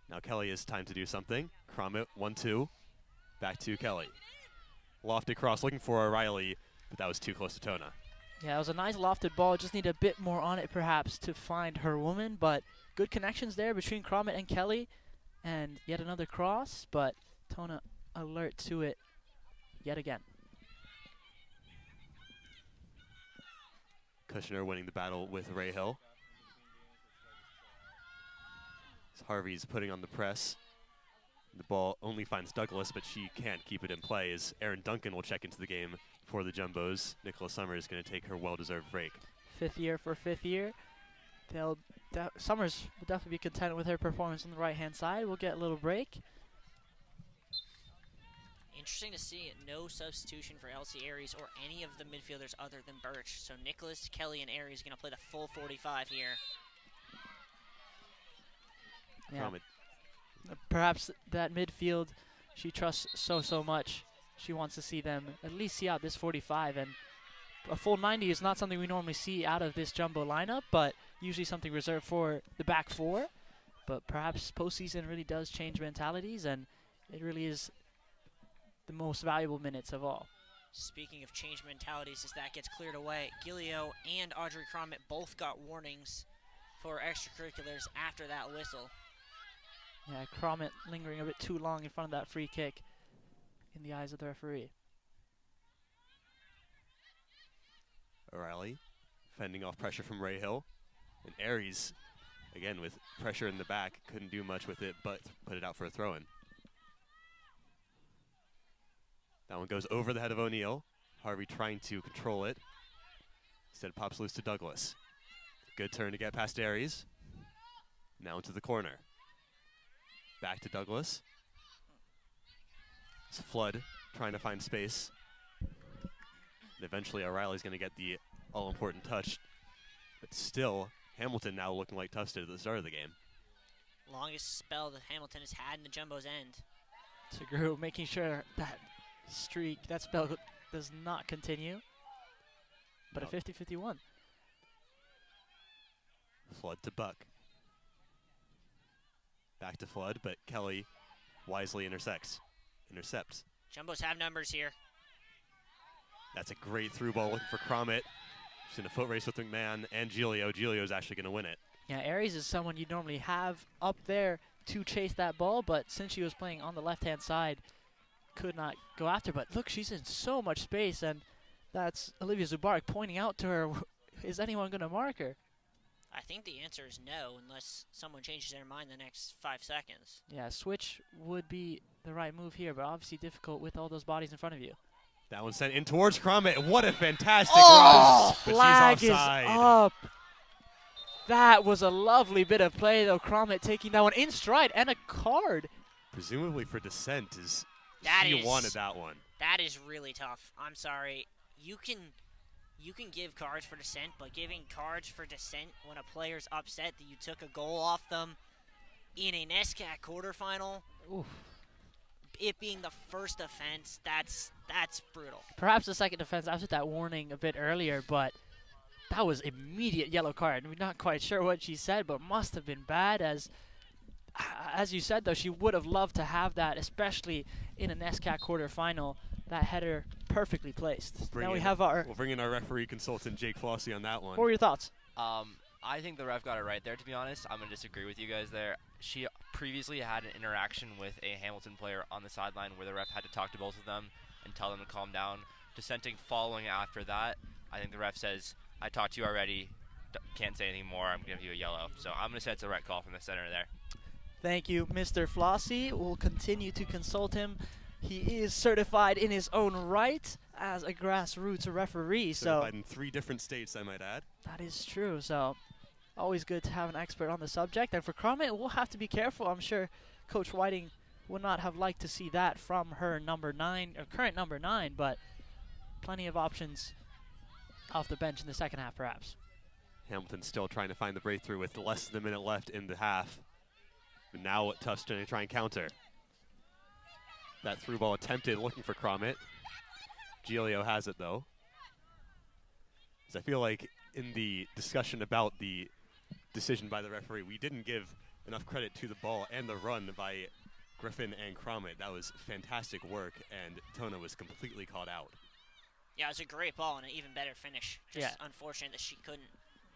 Now Kelly is time to do something. Cromit, 1-2. Back to Kelly. Lofted cross, looking for O'Reilly, but that was too close to Tona. Yeah, it was a nice lofted ball. Just need a bit more on it, perhaps, to find her woman. But good connections there between Cromit and Kelly. And yet another cross, but Tona alert to it yet again. Kushner winning the battle with Rahil. Harvey's putting on the press. The ball only finds Douglas, but she can't keep it in play as Aaron Duncan will check into the game for the Jumbos. Nicholas Summers is going to take her well-deserved break. 5th year for 5th year. Summers will definitely be content with her performance on the right-hand side. We'll get a little break. Interesting to see no substitution for Elsie Aries or any of the midfielders other than Birch. So Nicholas, Kelly, and Aries are going to play the full 45 here. Yeah. Cromit Perhaps that midfield she trusts so much. She wants to see them at least see out this 45, and a full 90 is not something we normally see out of this Jumbo lineup, but usually something reserved for the back four. But perhaps postseason really does change mentalities, and it really is the most valuable minutes of all. Speaking of change mentalities, as that gets cleared away, Gilio and Audrey Cromit both got warnings for extracurriculars after that whistle. Yeah, Cromit lingering a bit too long in front of that free kick in the eyes of the referee. O'Reilly fending off pressure from Rahill. And Aries, again with pressure in the back, couldn't do much with it but put it out for a throw-in. That one goes over the head of O'Neal. Harvey trying to control it. Instead pops loose to Douglas. Good turn to get past Aries. Now into the corner. Back to Douglas. It's Flood trying to find space. And eventually O'Reilly's going to get the all-important touch. But still, Hamilton now looking like Tufts did at the start of the game. Longest spell that Hamilton has had in the Jumbo's end. Segru making sure that streak, that spell does not continue. But a 50-51. Flood to Buck. Back to Flood, but Kelly wisely intercepts. Jumbos have numbers here. That's a great through ball looking for Cromit. She's in a foot race with McMahon and Gilio. Gilio's actually going to win it. Yeah, Aries is someone you'd normally have up there to chase that ball, but since she was playing on the left-hand side, could not go after. But look, she's in so much space, and that's Olivia Zubarek pointing out to her, is anyone going to mark her? I think the answer is no, unless someone changes their mind the next 5 seconds. Yeah, switch would be the right move here, but obviously difficult with all those bodies in front of you. That one sent in towards Cromit. What a fantastic run! But Flag she's is offside. up. That was a lovely bit of play, though. Cromit taking that one in stride and a card. Presumably for dissent, She wanted that one. That is really tough. I'm sorry. You can give cards for dissent, but giving cards for dissent when a player's upset that you took a goal off them in a NESCAC quarterfinal, Oof. it being the first offense, that's brutal. Perhaps the second offense after that warning a bit earlier, but that was immediate yellow card. We're not quite sure what she said, but must have been bad. As you said, though, she would have loved to have that, especially in a NESCAC quarterfinal. That header perfectly placed. Now we have we'll bring in our referee consultant, Jake Flossie, on that one. What were your thoughts? I think the ref got it right there, to be honest. I'm going to disagree with you guys there. She previously had an interaction with a Hamilton player on the sideline where the ref had to talk to both of them and tell them to calm down. Dissenting following after that, I think the ref says, I talked to you already, can't say anything more, I'm going to give you a yellow. So I'm going to say it's a red call from the center there. Thank you, Mr. Flossie. We'll continue to consult him. He is certified in his own right as a grassroots referee. Certified in 3 different states, I might add. That is true. So always good to have an expert on the subject. And for Cromit, we'll have to be careful. I'm sure Coach Whiting would not have liked to see that from her number 9, or current number 9, but plenty of options off the bench in the second half, perhaps. Hamilton still trying to find the breakthrough with less than a minute left in the half. But now Tufts going to try and counter. That through ball attempted, looking for Cromit. Gilio has it, though. I feel like in the discussion about the decision by the referee, we didn't give enough credit to the ball and the run by Griffin and Cromit. That was fantastic work, and Tona was completely caught out. Yeah, it was a great ball and an even better finish. Just unfortunate that she couldn't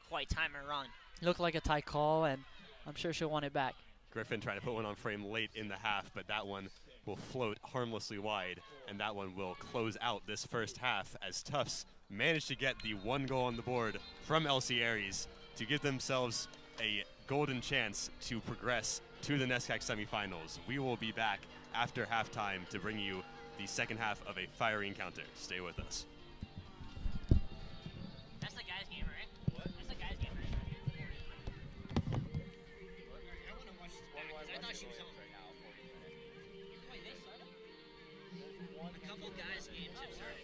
quite time her run. Looked like a tight call, and I'm sure she'll want it back. Griffin trying to put one on frame late in the half, but that one will float harmlessly wide, and that one will close out this first half as Tufts managed to get the 1 goal on the board from LC Aries to give themselves a golden chance to progress to the NESCAC semifinals. We will be back after halftime to bring you the second half of a fiery encounter. Stay with us. That's the guy's game, right? What? That's the guy's game, right? I want to watch this back because I thought she was home. Wait, they started? A couple guys' games have started.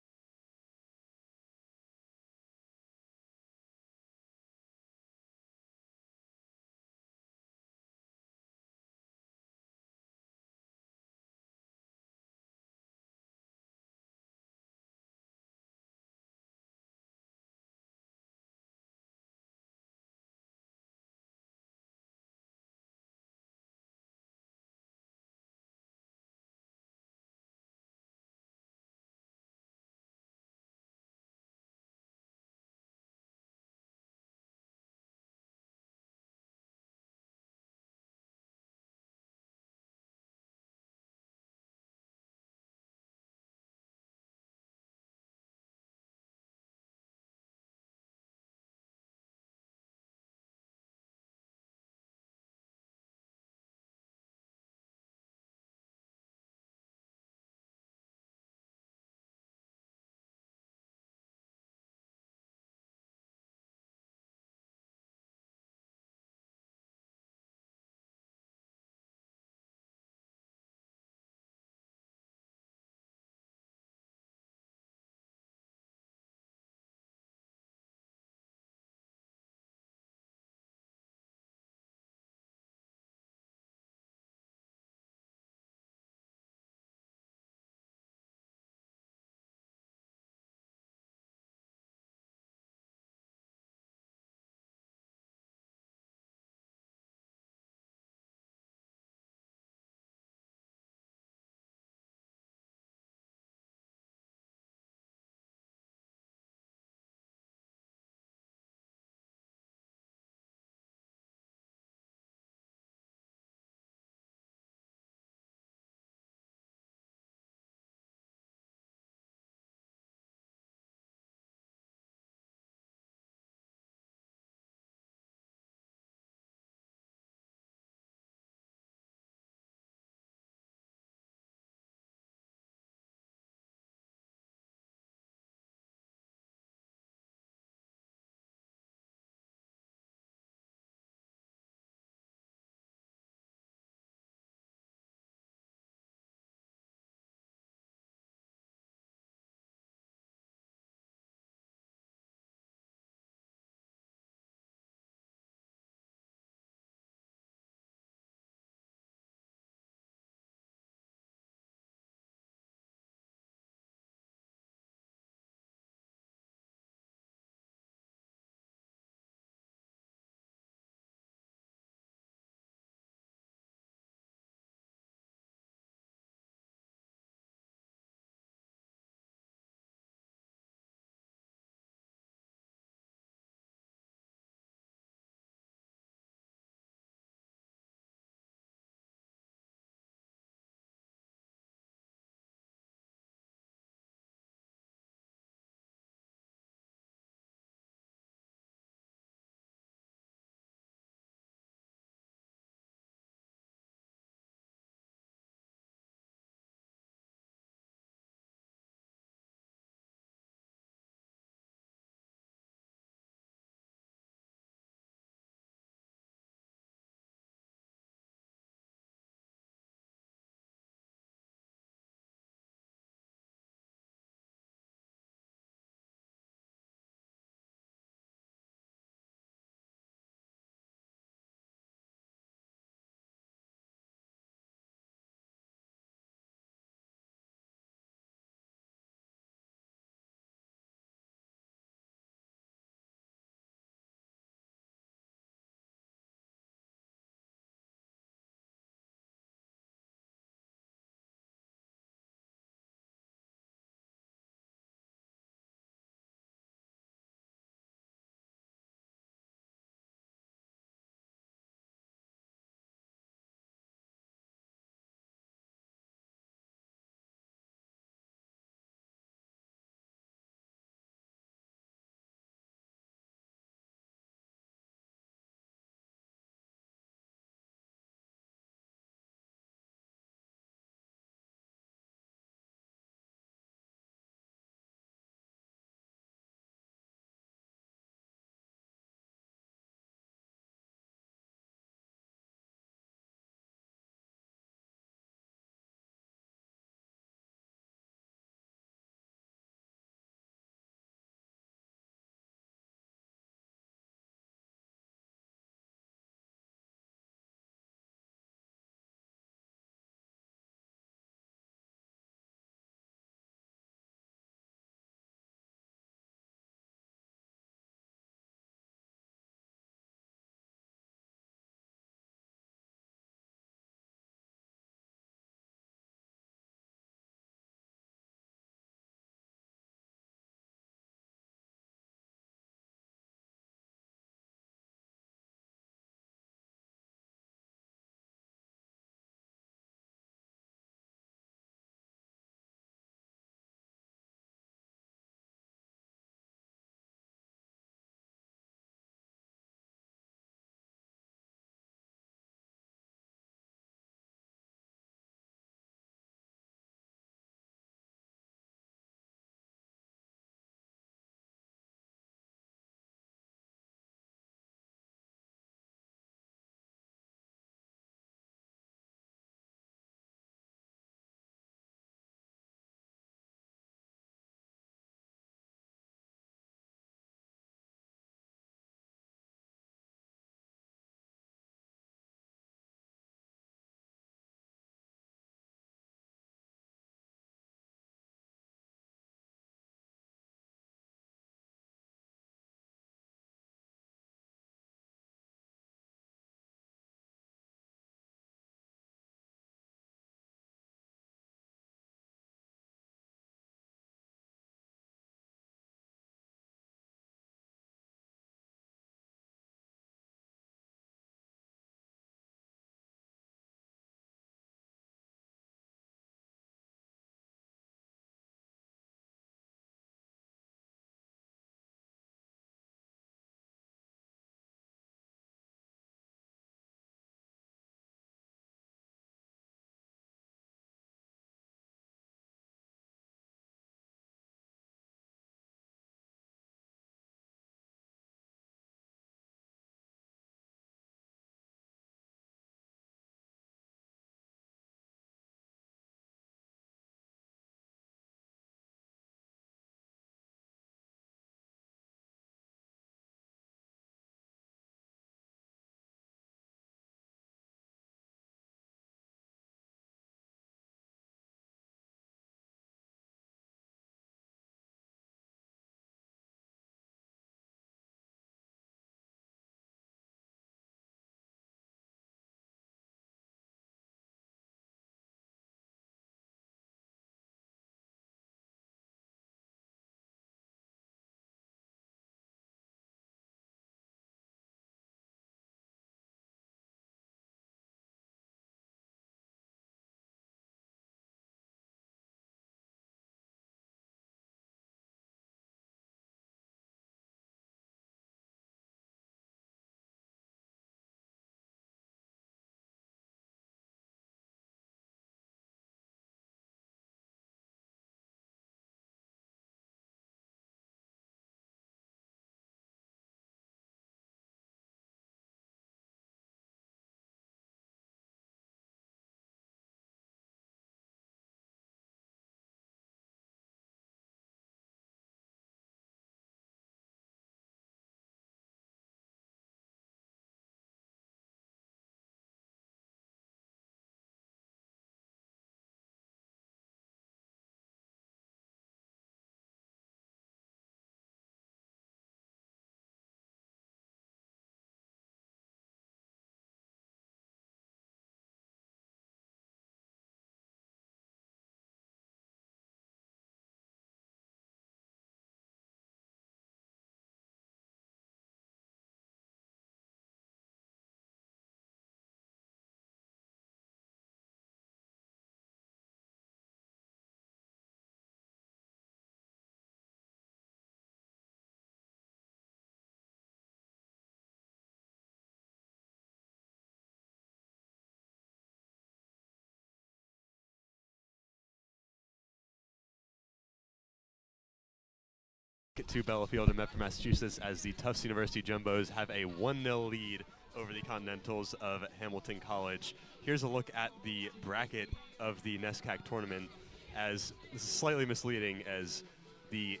To Bellafield in Medford, Massachusetts, as the Tufts University Jumbos have a 1-0 lead over the Continentals of Hamilton College. Here's a look at the bracket of the NESCAC tournament, as this is slightly misleading, as the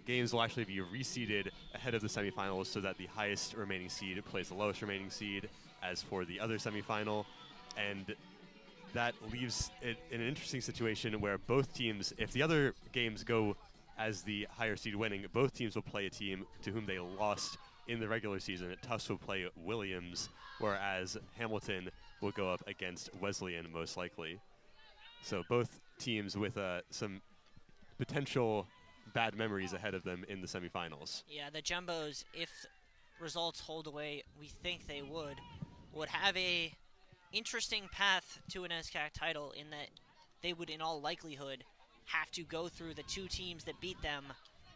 games will actually be reseeded ahead of the semifinals so that the highest remaining seed plays the lowest remaining seed as for the other semifinal, and that leaves it in an interesting situation where both teams, if the other games go as the higher seed winning, both teams will play a team to whom they lost in the regular season. Tufts will play Williams, whereas Hamilton will go up against Wesleyan most likely. So both teams with some potential bad memories ahead of them in the semifinals. Yeah, the Jumbos, if results hold the way we think they would have a interesting path to an NESCAC title, in that they would in all likelihood have to go through the two teams that beat them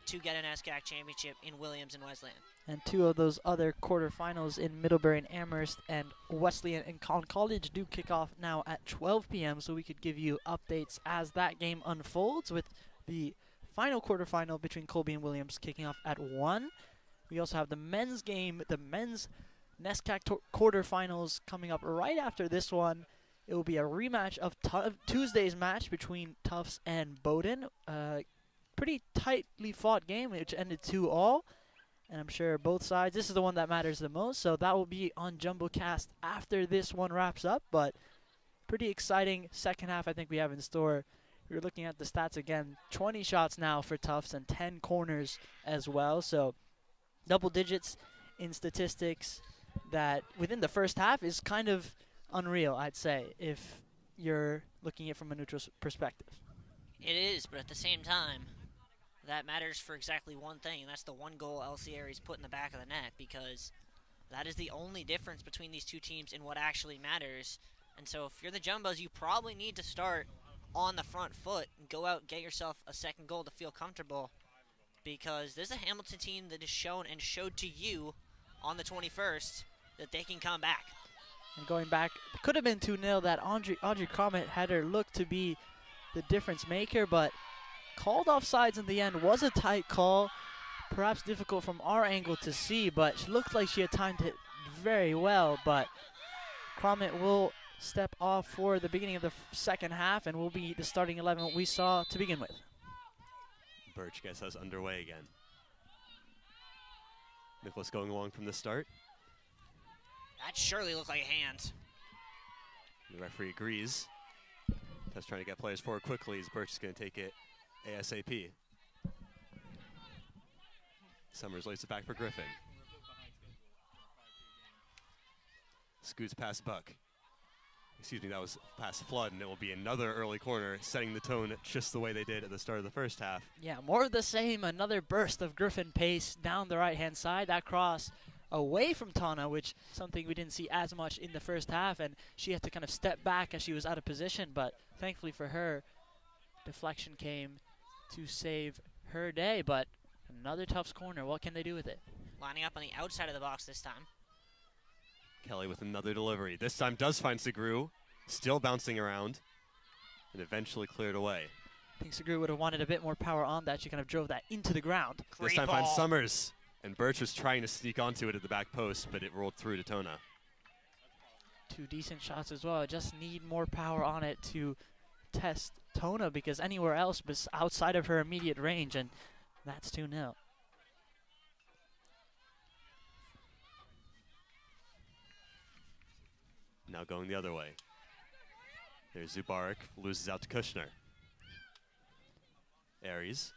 to get an NESCAC championship in Williams and Wesleyan. And two of those other quarterfinals in Middlebury and Amherst and Wesleyan and College do kick off now at 12 p.m. So we could give you updates as that game unfolds, with the final quarterfinal between Colby and Williams kicking off at 1. We also have the men's game, the men's NESCAC quarterfinals coming up right after this one. It will be a rematch of Tuesday's match between Tufts and Bowdoin. Pretty tightly fought game, which ended 2-2. And I'm sure both sides, this is the one that matters the most. So that will be on JumboCast after this one wraps up. But pretty exciting second half I think we have in store. We're looking at the stats again. 20 shots now for Tufts and 10 corners as well. So double digits in statistics that within the first half is kind of unreal, I'd say, if you're looking at it from a neutral perspective. It is, but at the same time, that matters for exactly one thing, and that's the one goal LC Aries put in the back of the net, because that is the only difference between these two teams in what actually matters. And so if you're the Jumbos, you probably need to start on the front foot and go out and get yourself a second goal to feel comfortable, because there's a Hamilton team that has shown and showed to you on the 21st that they can come back. And going back, it could have been 2-0. That Audrey Cromet had her look to be the difference maker, but called offsides in the end. Was a tight call, perhaps difficult from our angle to see, but she looked like she had timed it very well. But Cromet will step off for the beginning of the second half and will be the starting 11 we saw to begin with. Birch gets us underway again. Nicholas going along from the start. That surely looked like a hand. The referee agrees. Just trying to get players forward quickly, as Birch is going to take it ASAP. Summers lays it back for Griffin. Scoots past Buck. Excuse me, that was past Flood, and it will be another early corner, setting the tone just the way they did at the start of the first half. Yeah, more of the same. Another burst of Griffin pace down the right-hand side. That cross away from Tana, which something we didn't see as much in the first half, and she had to kind of step back as she was out of position, but thankfully for her, deflection came to save her day. But another Tufts corner. What can they do with it? Lining up on the outside of the box this time. Kelly with another delivery. This time does find Segru, still bouncing around, and eventually cleared away. I think Segru would have wanted a bit more power on that. She kind of drove that into the ground. This time finds Summers, and Birch was trying to sneak onto it at the back post, but it rolled through to Tona. Two decent shots as well. Just need more power on it to test Tona, because anywhere else was outside of her immediate range, and that's 2-0. Now going the other way. There's Zubarik, loses out to Kushner. Aries.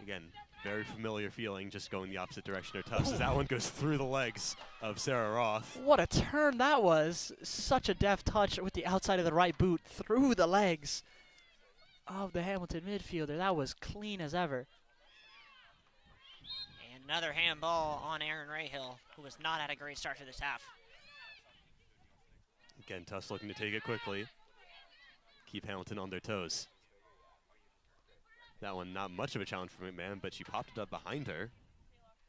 Again, very familiar feeling, just going the opposite direction of Tufts, as that one goes through the legs of Sarah Roth. What a turn that was. Such a deft touch with the outside of the right boot through the legs of the Hamilton midfielder. That was clean as ever. And another handball on Aaron Rahill, who has not had a great start to this half. Again, Tufts looking to take it quickly. Keep Hamilton on their toes. That one not much of a challenge for McMahon, but she popped it up behind her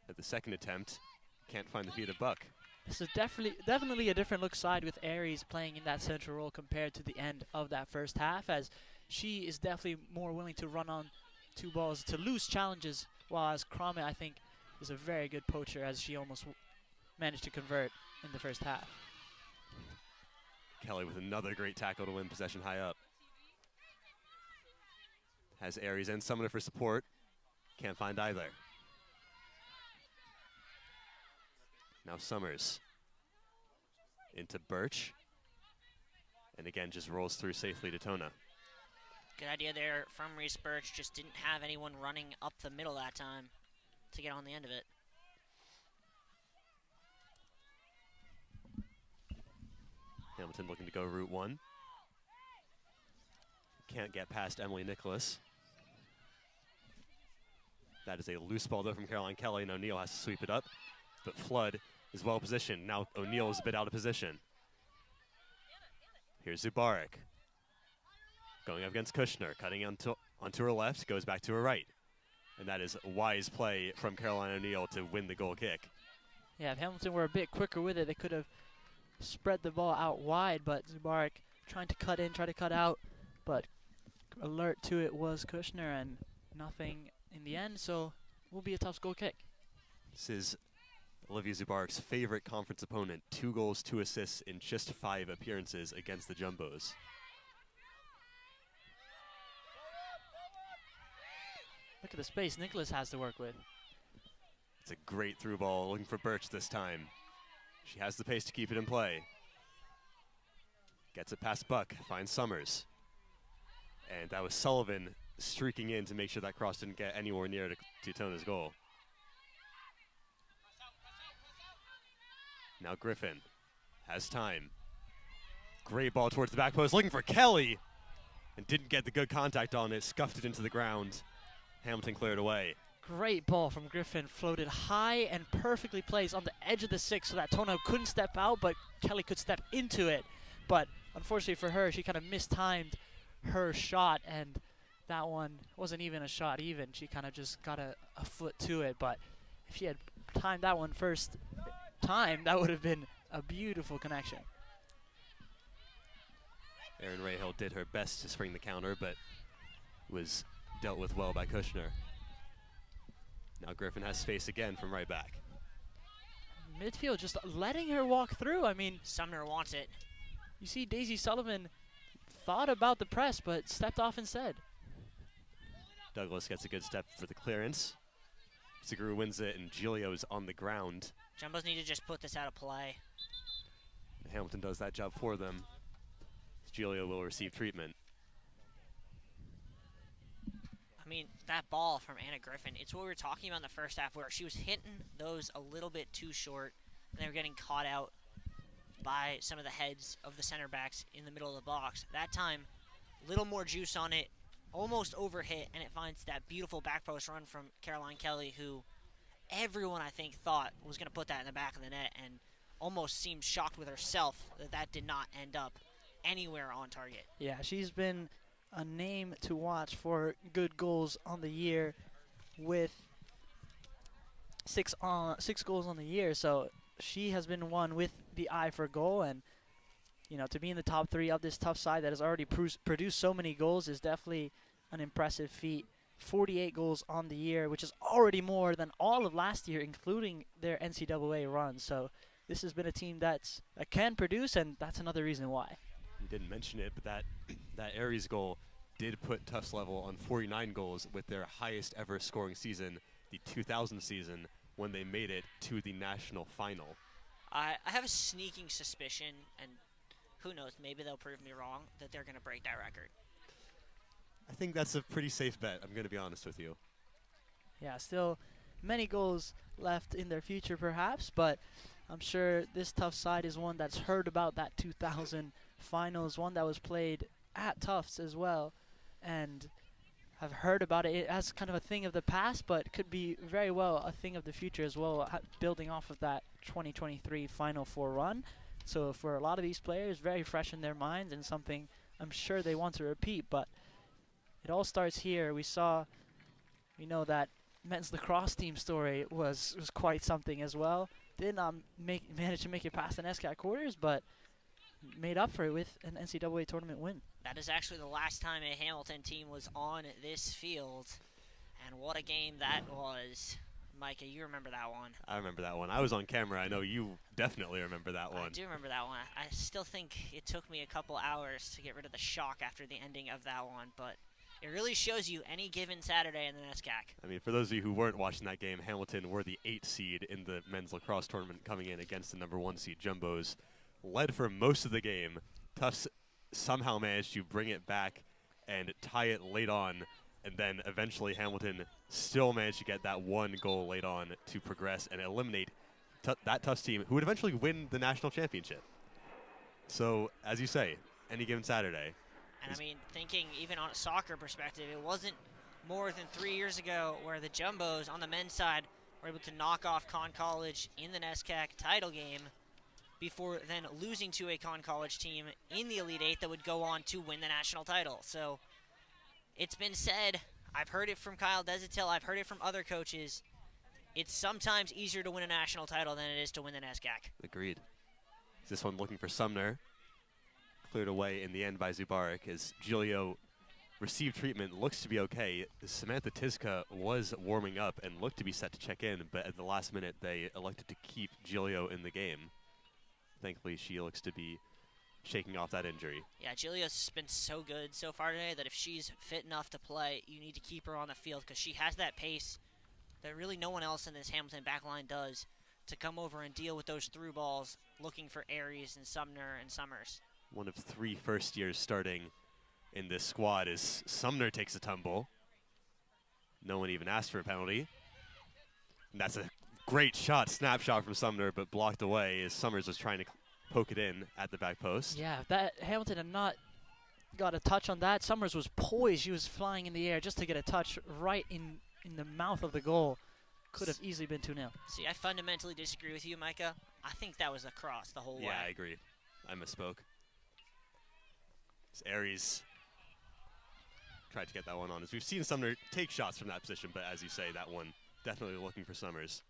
at the second attempt. Can't find the feet of Buck. This is definitely a different look side with Aries playing in that central role compared to the end of that first half, as she is definitely more willing to run on 2 balls to lose challenges, while as Kramet, I think, is a very good poacher, as she almost managed to convert in the first half. Kelly with another great tackle to win possession high up. Has Aries and Summoner for support. Can't find either. Now Summers into Birch. And again, just rolls through safely to Tona. Good idea there from Reese Birch. Just didn't have anyone running up the middle that time to get on the end of it. Hamilton looking to go route 1. Can't get past Emily Nicholas. That is a loose ball though from Caroline Kelly, and O'Neill has to sweep it up. But Flood is well positioned. Now O'Neill is a bit out of position. Here's Zubarik. Going up against Kushner, cutting onto her left, goes back to her right. And that is a wise play from Caroline O'Neill to win the goal kick. Yeah, if Hamilton were a bit quicker with it, they could have spread the ball out wide, but Zubarik trying to cut in, try to cut out, but alert to it was Kushner, and nothing in the end, so will be a Tufts goal kick. This is Olivia Zubarik's favorite conference opponent. 2 goals, 2 assists in just 5 appearances against the Jumbos. Look at the space Nicholas has to work with. It's a great through ball, looking for Birch this time. She has the pace to keep it in play. Gets it past Buck, finds Summers. And that was Sullivan streaking in to make sure that cross didn't get anywhere near to Tona's goal. Now Griffin has time. Great ball towards the back post, looking for Kelly. And didn't get the good contact on it, scuffed it into the ground. Hamilton cleared away. Great ball from Griffin, floated high and perfectly placed on the edge of the 6 so that Tona couldn't step out, but Kelly could step into it. But unfortunately for her, she kind of mistimed her shot, and that one wasn't even a shot even. She kind of just got a foot to it, but if she had timed that one first time, that would have been a beautiful connection. Erin Rahill did her best to spring the counter, but was dealt with well by Kushner. Now Griffin has space again from right back. Midfield just letting her walk through. I mean, Sumner wants it. You see Daisy Sullivan thought about the press, but stepped off instead. Douglas gets a good step for the clearance. Seguru wins it, and Giglio's on the ground. Jumbos need to just put this out of play. Hamilton does that job for them. Giglio will receive treatment. I mean, that ball from Anna Griffin, it's what we were talking about in the first half, where she was hitting those a little bit too short, and they were getting caught out by some of the heads of the center backs in the middle of the box. That time, a little more juice on it, almost overhit, and it finds that beautiful back post run from Caroline Kelly, who everyone, I think, thought was going to put that in the back of the net, and almost seemed shocked with herself that that did not end up anywhere on target. Yeah, she's been a name to watch for good goals on the year, with six goals on the year. So she has been one with the eye for goal, and you know, to be in the top 3 of this Tufts side that has already produced so many goals is definitely an impressive feat. 48 goals on the year, which is already more than all of last year, including their NCAA run. So this has been a team that can produce, and that's another reason why. You didn't mention it, but that Aries goal did put Tufts level on 49 goals with their highest ever scoring season, the 2000 season, when they made it to the national final. I have a sneaking suspicion, and who knows, maybe they'll prove me wrong, that they're going to break that record. I think that's a pretty safe bet, I'm going to be honest with you. Yeah, still many goals left in their future perhaps, but I'm sure this Tufts side is one that's heard about that 2000 finals, one that was played at Tufts as well, and have heard about it as kind of a thing of the past, but could be very well a thing of the future as well, building off of that 2023 Final Four run. So for a lot of these players, very fresh in their minds and something I'm sure they want to repeat, but it all starts here. We know that men's lacrosse team story was quite something as well. Did not manage to make it past the NESCAC quarters, but made up for it with an NCAA tournament win. That is actually the last time a Hamilton team was on this field. And what a game that was. Micah, you remember that one. I remember that one. I was on camera. I know you definitely remember that one. I do remember that one. I still think it took me a couple hours to get rid of the shock after the ending of that one, but it really shows you any given Saturday in the NESCAC. I mean, for those of you who weren't watching that game, Hamilton were the 8th seed in the men's lacrosse tournament coming in against the number 1 seed Jumbos. Led for most of the game. Tufts somehow managed to bring it back and tie it late on, and then eventually Hamilton still managed to get that 1 goal late on to progress and eliminate that Tufts team, who would eventually win the national championship. So, as you say, any given Saturday. And I mean, thinking even on a soccer perspective, it wasn't more than 3 years ago where the Jumbos on the men's side were able to knock off Conn College in the NESCAC title game before then losing to a Conn College team in the Elite Eight that would go on to win the national title. So it's been said, I've heard it from Kyle Desatil, I've heard it from other coaches, it's sometimes easier to win a national title than it is to win the NESCAC. Agreed. This one looking for Sumner. Cleared away in the end by Zubarik as Giulio received treatment, looks to be okay. Samantha Tiska was warming up and looked to be set to check in, but at the last minute they elected to keep Giulio in the game. Thankfully, she looks to be shaking off that injury. Yeah, Giulio's been so good so far today that if she's fit enough to play, you need to keep her on the field because she has that pace that really no one else in this Hamilton backline does to come over and deal with those through balls, looking for Aries and Sumner and Summers. One of 3 first years starting in this squad as Sumner takes a tumble. No one even asked for a penalty. And that's a great shot, snapshot from Sumner, but blocked away as Summers was trying to poke it in at the back post. Yeah, if that Hamilton had not got a touch on that, Summers was poised. She was flying in the air just to get a touch right in the mouth of the goal. Could have easily been 2-0. See, I fundamentally disagree with you, Micah. I think that was a cross the whole way. Yeah, I agree. I misspoke. As Aries tried to get that one on. As we've seen Sumner take shots from that position, but as you say, that one definitely looking for Summers.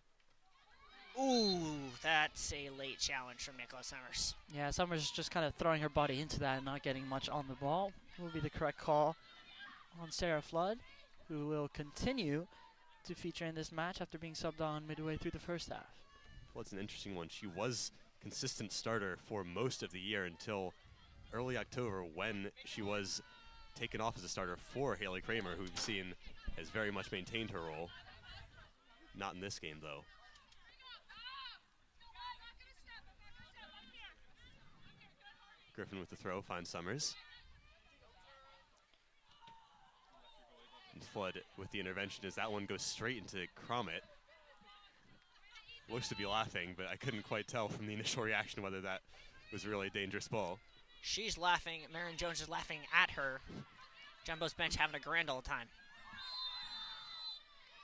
Ooh, that's a late challenge from Nicholas Summers. Yeah, Summers just kind of throwing her body into that and not getting much on the ball. Will be the correct call on Sarah Flood, who will continue to feature in this match after being subbed on midway through the first half. Well, it's an interesting one. She was consistent starter for most of the year until early October when she was taken off as a starter for Haley Kramer, who we've seen has very much maintained her role. Not in this game, though. Griffin with the throw, finds Summers. And Flood with the intervention as that one goes straight into Cromit. Looks to be laughing, but I couldn't quite tell from the initial reaction whether that was really a dangerous ball. She's laughing. Marin Jones is laughing at her. Jumbo's bench having a grand old time.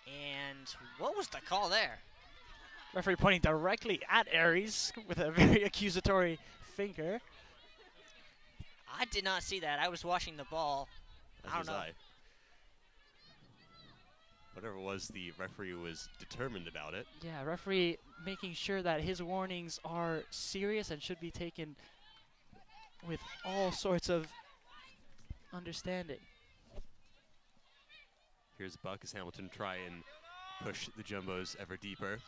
And what was the call there? Referee pointing directly at Aries with a very accusatory finger. I did not see that. I was watching the ball. I don't know. Whatever it was, the referee was determined about it. Yeah, referee making sure that his warnings are serious and should be taken with all sorts of understanding. Here's Buck as Hamilton try and push the Jumbos ever deeper.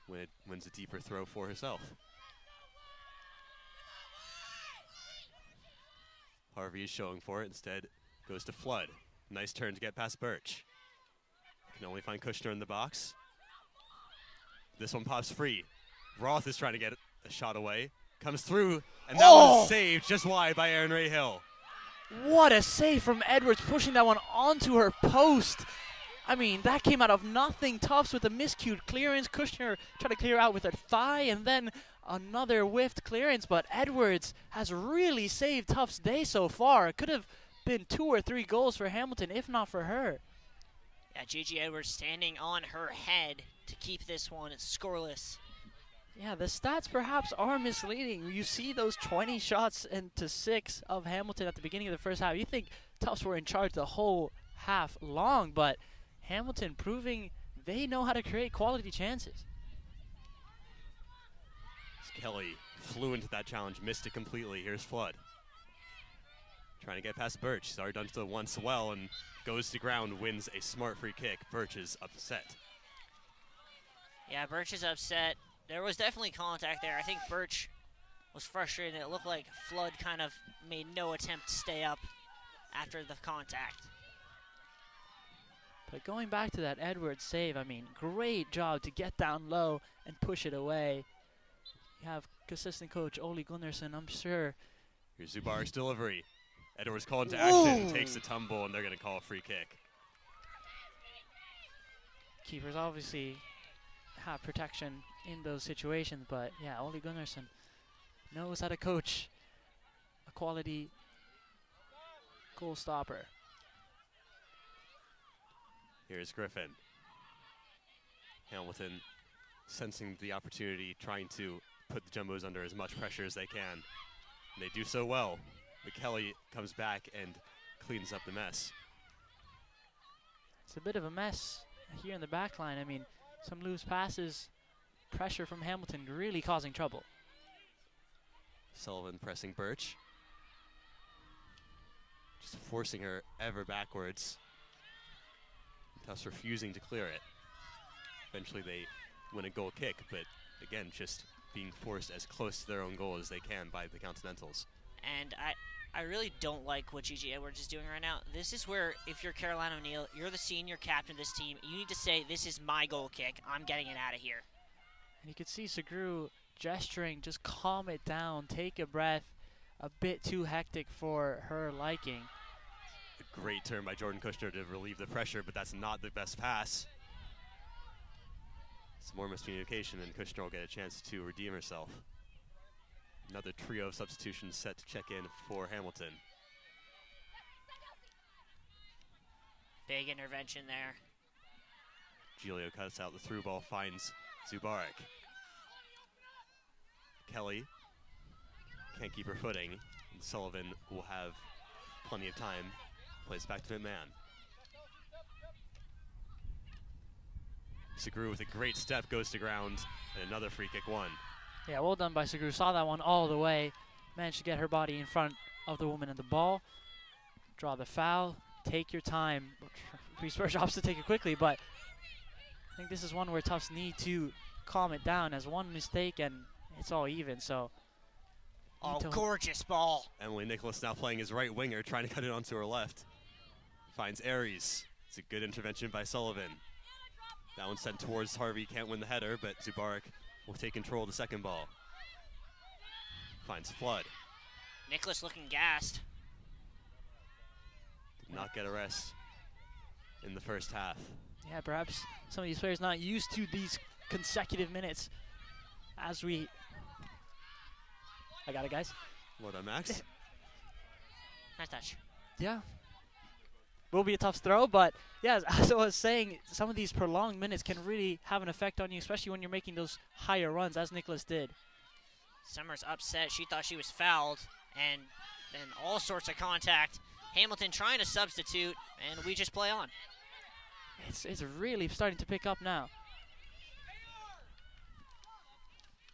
Wins a deeper throw for herself. Harvey is showing for it. Instead, goes to Flood. Nice turn to get past Birch. Can only find Kushner in the box. This one pops free. Roth is trying to get a shot away. Comes through, and that was saved just wide by Aaron Ray-Hill. What a save from Edwards, pushing that one onto her post. I mean, that came out of nothing. Tufts with a miscued clearance. Kushner tried to clear out with her thigh, and then another whiffed clearance. But Edwards has really saved Tufts' day so far. It could have been 2 or 3 goals for Hamilton, if not for her. Yeah, Gigi Edwards standing on her head to keep this one scoreless. Yeah, the stats perhaps are misleading. You see those 20 shots into 6 of Hamilton at the beginning of the first half. You think Tufts were in charge the whole half long, but Hamilton proving they know how to create quality chances. Kelly flew into that challenge, missed it completely. Here's Flood. Trying to get past Birch. He's already done so once well and goes to ground, wins a smart free kick. Birch is upset. Yeah, Birch is upset. There was definitely contact there. I think Birch was frustrated. It looked like Flood kind of made no attempt to stay up after the contact. But going back to that Edwards save, I mean, great job to get down low and push it away. You have assistant coach Oli Gunnarsson, I'm sure. Here's Zubarik's delivery. Edwards called into action, takes the tumble, and they're going to call a free kick. Keepers obviously have protection in those situations, but yeah, Oli Gunnarsson knows how to coach a quality goal stopper. Here's Griffin. Hamilton sensing the opportunity, trying to put the Jumbos under as much pressure as they can. And they do so well. McKelly comes back and cleans up the mess. It's a bit of a mess here in the back line. I mean, some loose passes, pressure from Hamilton really causing trouble. Sullivan pressing Birch. Just forcing her ever backwards. Tufts refusing to clear it. Eventually they win a goal kick, but again, just being forced as close to their own goal as they can by the Continentals. And I really don't like what Gigi Edwards is doing right now. This is where, if you're Caroline O'Neill, you're the senior captain of this team, you need to say, this is my goal kick, I'm getting it out of here. And you could see Segru gesturing, just calm it down, take a breath, a bit too hectic for her liking. A great turn by Jordan Kushner to relieve the pressure, but that's not the best pass. Some more miscommunication, and Kushner will get a chance to redeem herself. Another trio of substitutions set to check in for Hamilton. Big intervention there. Giglio cuts out the through ball, finds Zubarik. Kelly can't keep her footing, and Sullivan will have plenty of time. Plays back to McMahon. Segru with a great step goes to ground, and another free kick won. Yeah, well done by Segru. Saw that one all the way. Managed to get her body in front of the woman and the ball. Draw the foul. Take your time. Spurs jobs to take it quickly, but I think this is one where Tufts need to calm it down. As one mistake and it's all even. So. Oh, gorgeous ball. Emily Nicholas now playing his right winger, trying to cut it onto her left. Finds Aries. It's a good intervention by Sullivan. That one sent towards Harvey, can't win the header, but Zubarik will take control of the second ball. Finds Flood. Nicholas looking gassed. Did not get a rest in the first half. Yeah, perhaps some of these players not used to these consecutive minutes as we... I got it, guys. Well done, Max. Nice touch. Yeah. Will be a tough throw, but yeah, as I was saying, some of these prolonged minutes can really have an effect on you, especially when you're making those higher runs, as Nicholas did. Summers upset. She thought she was fouled, and then all sorts of contact. Hamilton trying to substitute, and we just play on. It's really starting to pick up now.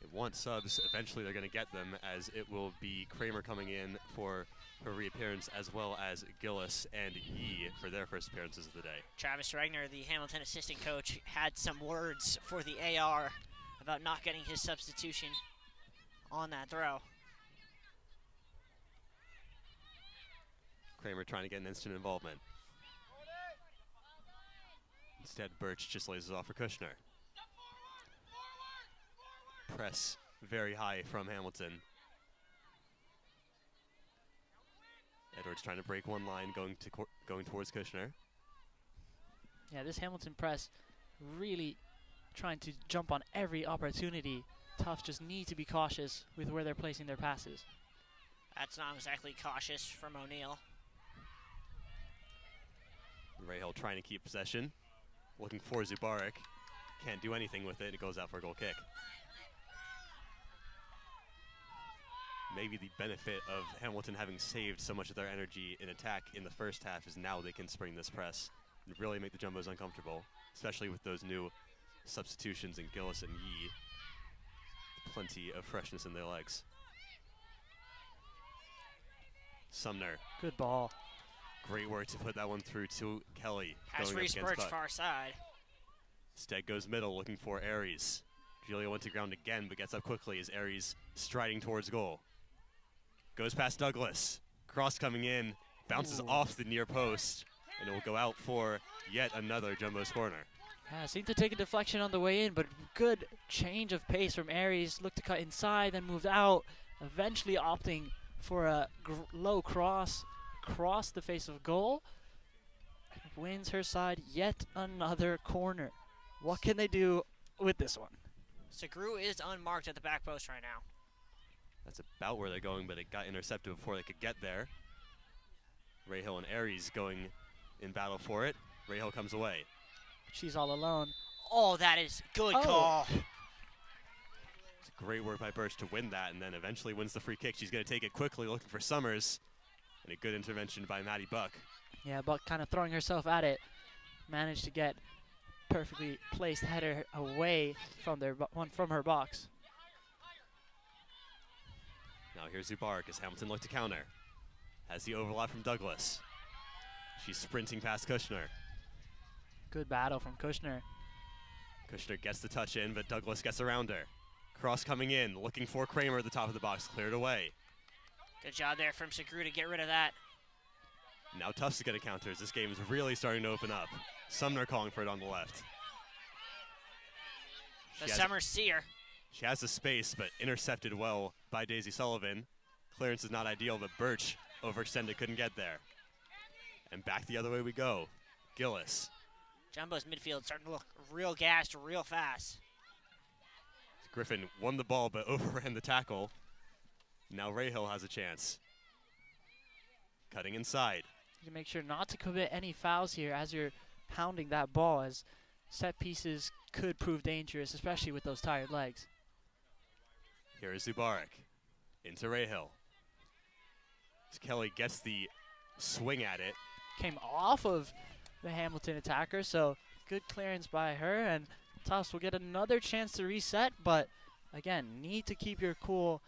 It wants subs. Eventually they're going to get them, as it will be Kramer coming in for her reappearance, as well as Gillis and Yee for their first appearances of the day. Travis Regner, the Hamilton assistant coach, had some words for the AR about not getting his substitution on that throw. Kramer trying to get an instant involvement. Instead, Birch just lays it off for Kushner. Press very high from Hamilton. Edwards trying to break one line, going towards Kushner. Yeah, this Hamilton press really trying to jump on every opportunity. Tufts just need to be cautious with where they're placing their passes. That's not exactly cautious from O'Neill. Rahal trying to keep possession. Looking for Zubarik. Can't do anything with it. It goes out for a goal kick. Maybe the benefit of Hamilton having saved so much of their energy in attack in the first half is now they can spring this press and really make the Jumbos uncomfortable, especially with those new substitutions in Gillis and Yee. Plenty of freshness in their legs. Sumner. Good ball. Great work to put that one through to Kelly. Has going up Reese against Birch Buck. far side. Stead goes middle, looking for Aries. Julia went to ground again, but gets up quickly as Aries striding towards goal. Goes past Douglas. Cross coming in, bounces off the near post, and it will go out for yet another Jumbo's corner. Yeah, seemed to take a deflection on the way in, but good change of pace from Aries. Looked to cut inside, then moved out, eventually opting for a low cross across the face of goal. Wins her side yet another corner. What can they do with this one? Segru is unmarked at the back post right now. That's about where they're going, but it got intercepted before they could get there. Rahal and Aries going in battle for it. Rahal comes away. She's all alone. Oh, that is good call. It's great work by Birch to win that, and then eventually wins the free kick. She's going to take it quickly, looking for Summers. And a good intervention by Maddie Buck. Yeah, Buck kind of throwing herself at it. Managed to get perfectly placed header away from from her box. Now here's Zubarik as Hamilton looked to counter. Has the overlap from Douglas. She's sprinting past Kushner. Good battle from Kushner. Kushner gets the touch in, but Douglas gets around her. Cross coming in, looking for Kramer at the top of the box, cleared away. Good job there from Segru to get rid of that. Now Tufts is going to counter as this game is really starting to open up. Sumner calling for it on the left. The Summers see her. She has the space, but intercepted well by Daisy Sullivan. Clearance is not ideal, but Birch overextended, couldn't get there. And back the other way we go. Gillis. Jumbo's midfield starting to look real gassed real fast. Griffin won the ball, but overran the tackle. Now Rahal has a chance. Cutting inside. You make sure not to commit any fouls here as you're pounding that ball, as set pieces could prove dangerous, especially with those tired legs. Here is Zubarik. Into Rahal. As Kelly gets the swing at it. Came off of the Hamilton attacker, so good clearance by her, and Tufts will get another chance to reset, but again, need to keep your cool.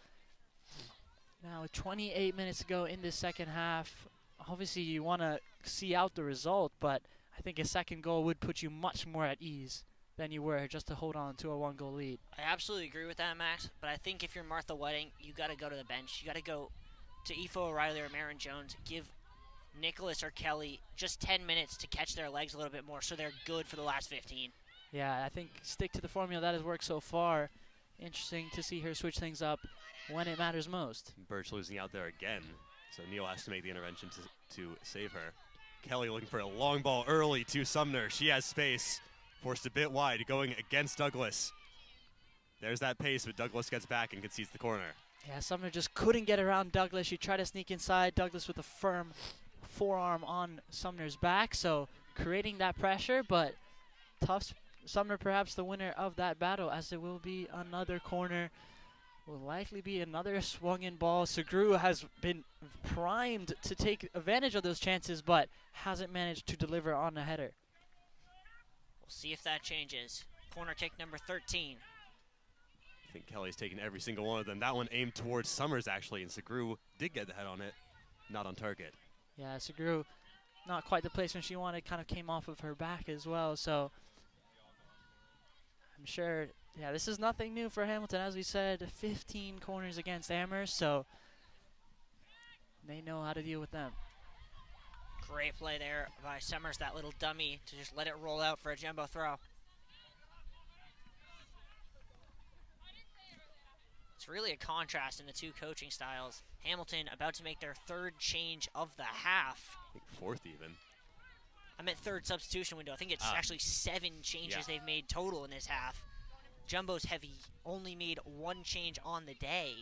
Now 28 minutes to go in this second half. Obviously you want to see out the result, but I think a second goal would put you much more at ease than you were just to hold on to a 1-goal lead. I absolutely agree with that, Max, but I think if you're Martha Wedding, you got to go to the bench. You got to go to Aoife O'Reilly or Marin Jones, give Nicholas or Kelly just 10 minutes to catch their legs a little bit more so they're good for the last 15. Yeah, I think stick to the formula that has worked so far. Interesting to see her switch things up when it matters most. Birch losing out there again, so Neal has to make the intervention to save her. Kelly looking for a long ball early to Sumner. She has space, forced a bit wide, going against Douglas. There's that pace, but Douglas gets back and concedes the corner. Yeah, Sumner just couldn't get around Douglas. She tried to sneak inside. Douglas with a firm forearm on Sumner's back, so creating that pressure, but Tufts, Sumner perhaps the winner of that battle, as there will be another corner. Will likely be another swung-in ball. Segru has been primed to take advantage of those chances, but hasn't managed to deliver on a header. We'll see if that changes. Corner kick number 13. I think Kelly's taken every single one of them. That one aimed towards Summers, actually, and Segru did get the head on it, not on target. Yeah, Segru, not quite the placement she wanted, kind of came off of her back as well, so I'm sure, yeah, this is nothing new for Hamilton. As we said, 15 corners against Amherst, so they know how to deal with them. Great play there by Summers, that little dummy, to just let it roll out for a jumbo throw. It's really a contrast in the two coaching styles. Hamilton about to make their third change of the half. I think fourth even. I meant third substitution window. I think it's actually 7 changes they've made total in this half. Jumbo's have only made 1 change on the day.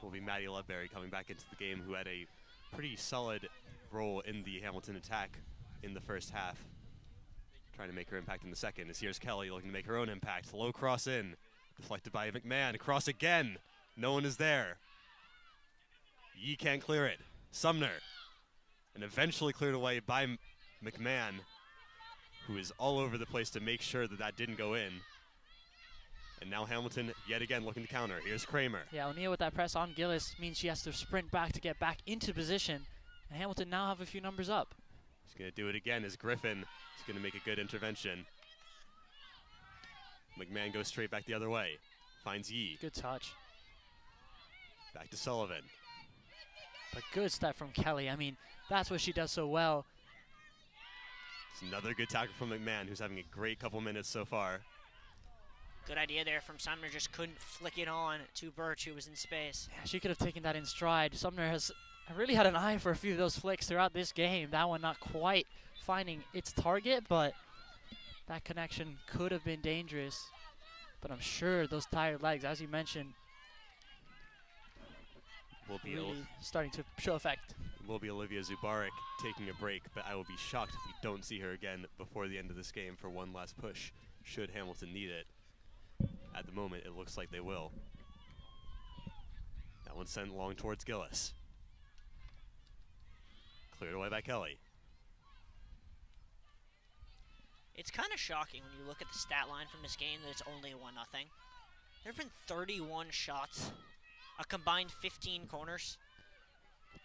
Will be Maddie Loveberry coming back into the game, who had a pretty solid role in the Hamilton attack in the first half. Trying to make her impact in the second. As here's Kelly looking to make her own impact. Low cross in. Deflected by McMahon. Cross again. No one is there. Yee can't clear it. Sumner. And eventually cleared away by McMahon, who is all over the place to make sure that that didn't go in. And now Hamilton yet again looking to counter. Here's Kramer. Yeah, O'Neal with that press on Gillis means she has to sprint back to get back into position. And Hamilton now have a few numbers up. She's going to do it again as Griffin is going to make a good intervention. McMahon goes straight back the other way. Finds Yee. Good touch. Back to Sullivan. But good step from Kelly. I mean, that's what she does so well. It's another good tackle from McMahon, who's having a great couple minutes so far. Good idea there from Sumner, just couldn't flick it on to Birch, who was in space. Yeah, she could have taken that in stride. Sumner has really had an eye for a few of those flicks throughout this game. That one not quite finding its target, but that connection could have been dangerous. But I'm sure those tired legs, as you mentioned, will be really starting to show effect. Will be Olivia Zubarik taking a break, but I will be shocked if we don't see her again before the end of this game for one last push, should Hamilton need it. At the moment, it looks like they will. That one sent long towards Gillis. Cleared away by Kelly. It's kind of shocking when you look at the stat line from this game that it's only 1-0. There have been 31 shots, a combined 15 corners.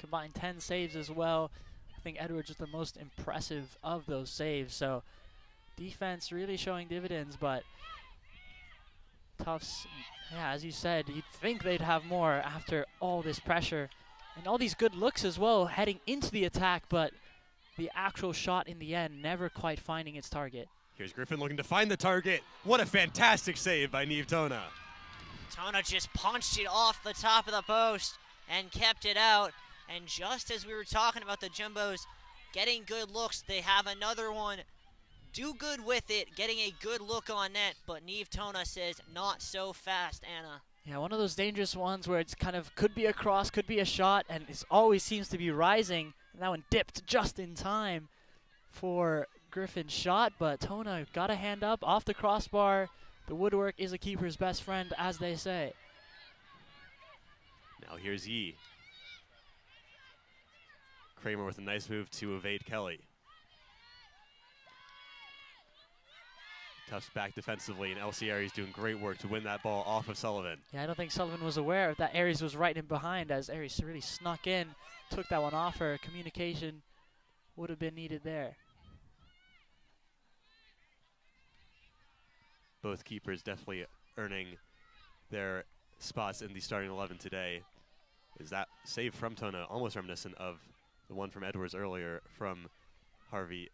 Combined 10 saves as well. I think Edwards was the most impressive of those saves. So defense really showing dividends, but Tufts, yeah, as you said, you'd think they'd have more after all this pressure and all these good looks as well heading into the attack, but the actual shot in the end never quite finding its target. Here's Griffin looking to find the target. What a fantastic save by Neve Tona. Tona just punched it off the top of the post and kept it out. And just as we were talking about the Jumbos getting good looks, they have another one. Do good with it, getting a good look on net, but Neve Tona says not so fast, Anna. Yeah, one of those dangerous ones where it's kind of could be a cross, could be a shot, and it always seems to be rising. And that one dipped just in time for Griffin's shot, but Tona got a hand up off the crossbar. The woodwork is a keeper's best friend, as they say. Now here's Yee. Kramer with a nice move to evade Kelly. Tufts back defensively, and Elsie Aries doing great work to win that ball off of Sullivan. Yeah, I don't think Sullivan was aware that Aries was right in behind, as Aries really snuck in, took that one off her. Communication would have been needed there. Both keepers definitely earning their spots in the starting 11 today. Is that save from Tona almost reminiscent of the one from Edwards earlier from Harvey?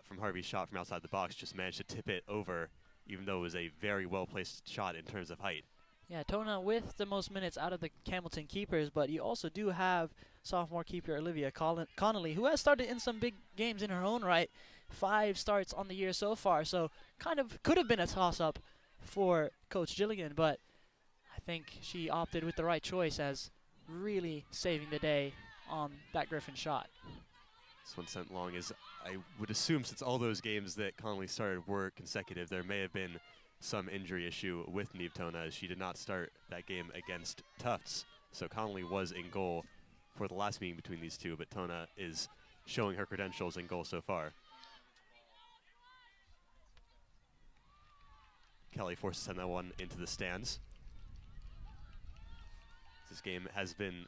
From Harvey's shot from outside the box, just managed to tip it over, even though it was a very well-placed shot in terms of height. Yeah, Tona with the most minutes out of the Hamilton keepers, but you also do have sophomore keeper Olivia Connolly, who has started in some big games in her own right. 5 starts on the year so far, so kind of could have been a toss-up for Coach Gilligan, but I think she opted with the right choice as really saving the day on that Griffin shot. This one sent long is, I would assume, since all those games that Connolly started were consecutive, there may have been some injury issue with Neve Tona, as she did not start that game against Tufts. So Connolly was in goal for the last meeting between these two, but Tona is showing her credentials in goal so far. Kelly forced to send that one into the stands. This game has been,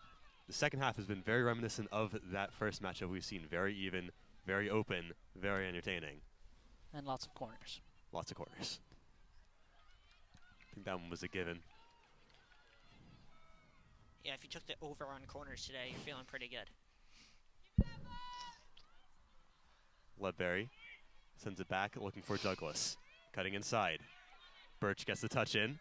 the second half has been very reminiscent of that first matchup we've seen. Very even, very open, very entertaining. And lots of corners. Lots of corners. I think that one was a given. Yeah, if you took the over on corners today, you're feeling pretty good. Ledbury sends it back, looking for Douglas. Cutting inside. Birch gets the touch in.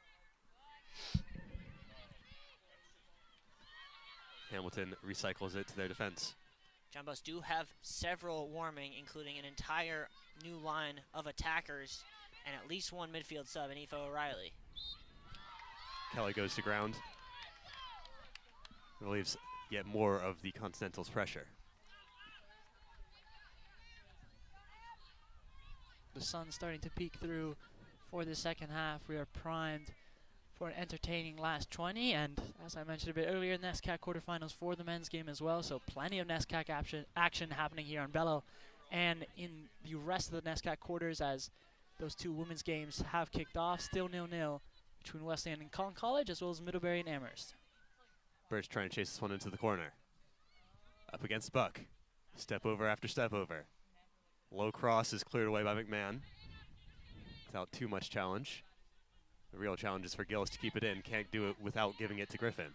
Hamilton recycles it to their defense. Jumbos do have several warming, including an entire new line of attackers and at least one midfield sub in Aoife O'Reilly. Kelly goes to ground. Relieves yet more of the Continental's pressure. The sun's starting to peek through for the second half. We are primed for an entertaining last 20, and as I mentioned a bit earlier, NESCAC quarterfinals for the men's game as well, so plenty of NESCAC action happening here on Bello and in the rest of the NESCAC quarters, as those two women's games have kicked off. Still 0-0 between Wesleyan and Conn College, as well as Middlebury and Amherst. Birch trying to chase this one into the corner. Up against Buck. Step over after step over. Low cross is cleared away by McMahon without too much challenge. The real challenge is for Gillis to keep it in. Can't do it without giving it to Griffin.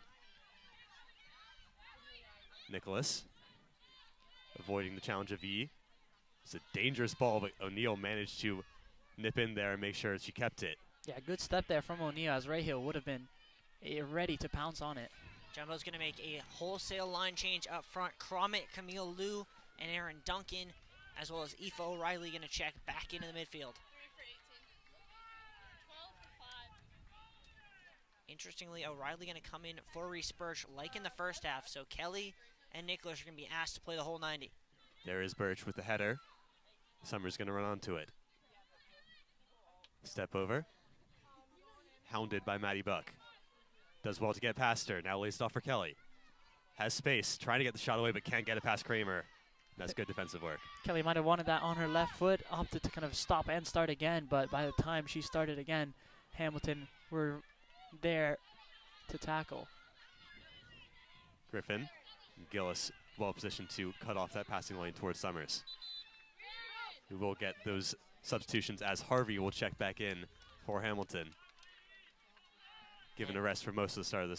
Nicholas avoiding the challenge of E. It's a dangerous ball, but O'Neal managed to nip in there and make sure she kept it. Yeah, good step there from O'Neal, as Raheel would have been ready to pounce on it. Jumbo's going to make a wholesale line change up front. Cromit, Camille Liu, and Aaron Duncan, as well as Aoife O'Reilly going to check back into the midfield. Interestingly, O'Reilly going to come in for Reese Birch like in the first half, so Kelly and Nicholas are going to be asked to play the whole 90. There is Birch with the header. Summers going to run onto it. Step over. Hounded by Maddie Buck. Does well to get past her. Now laced off for Kelly. Has space. Trying to get the shot away, but can't get it past Kramer. That's good defensive work. Kelly might have wanted that on her left foot, opted to kind of stop and start again, but by the time she started again, Hamilton were there to tackle. Griffin. Gillis well positioned to cut off that passing lane towards Summers. We will get those substitutions as Harvey will check back in for Hamilton, given a rest for most of the start of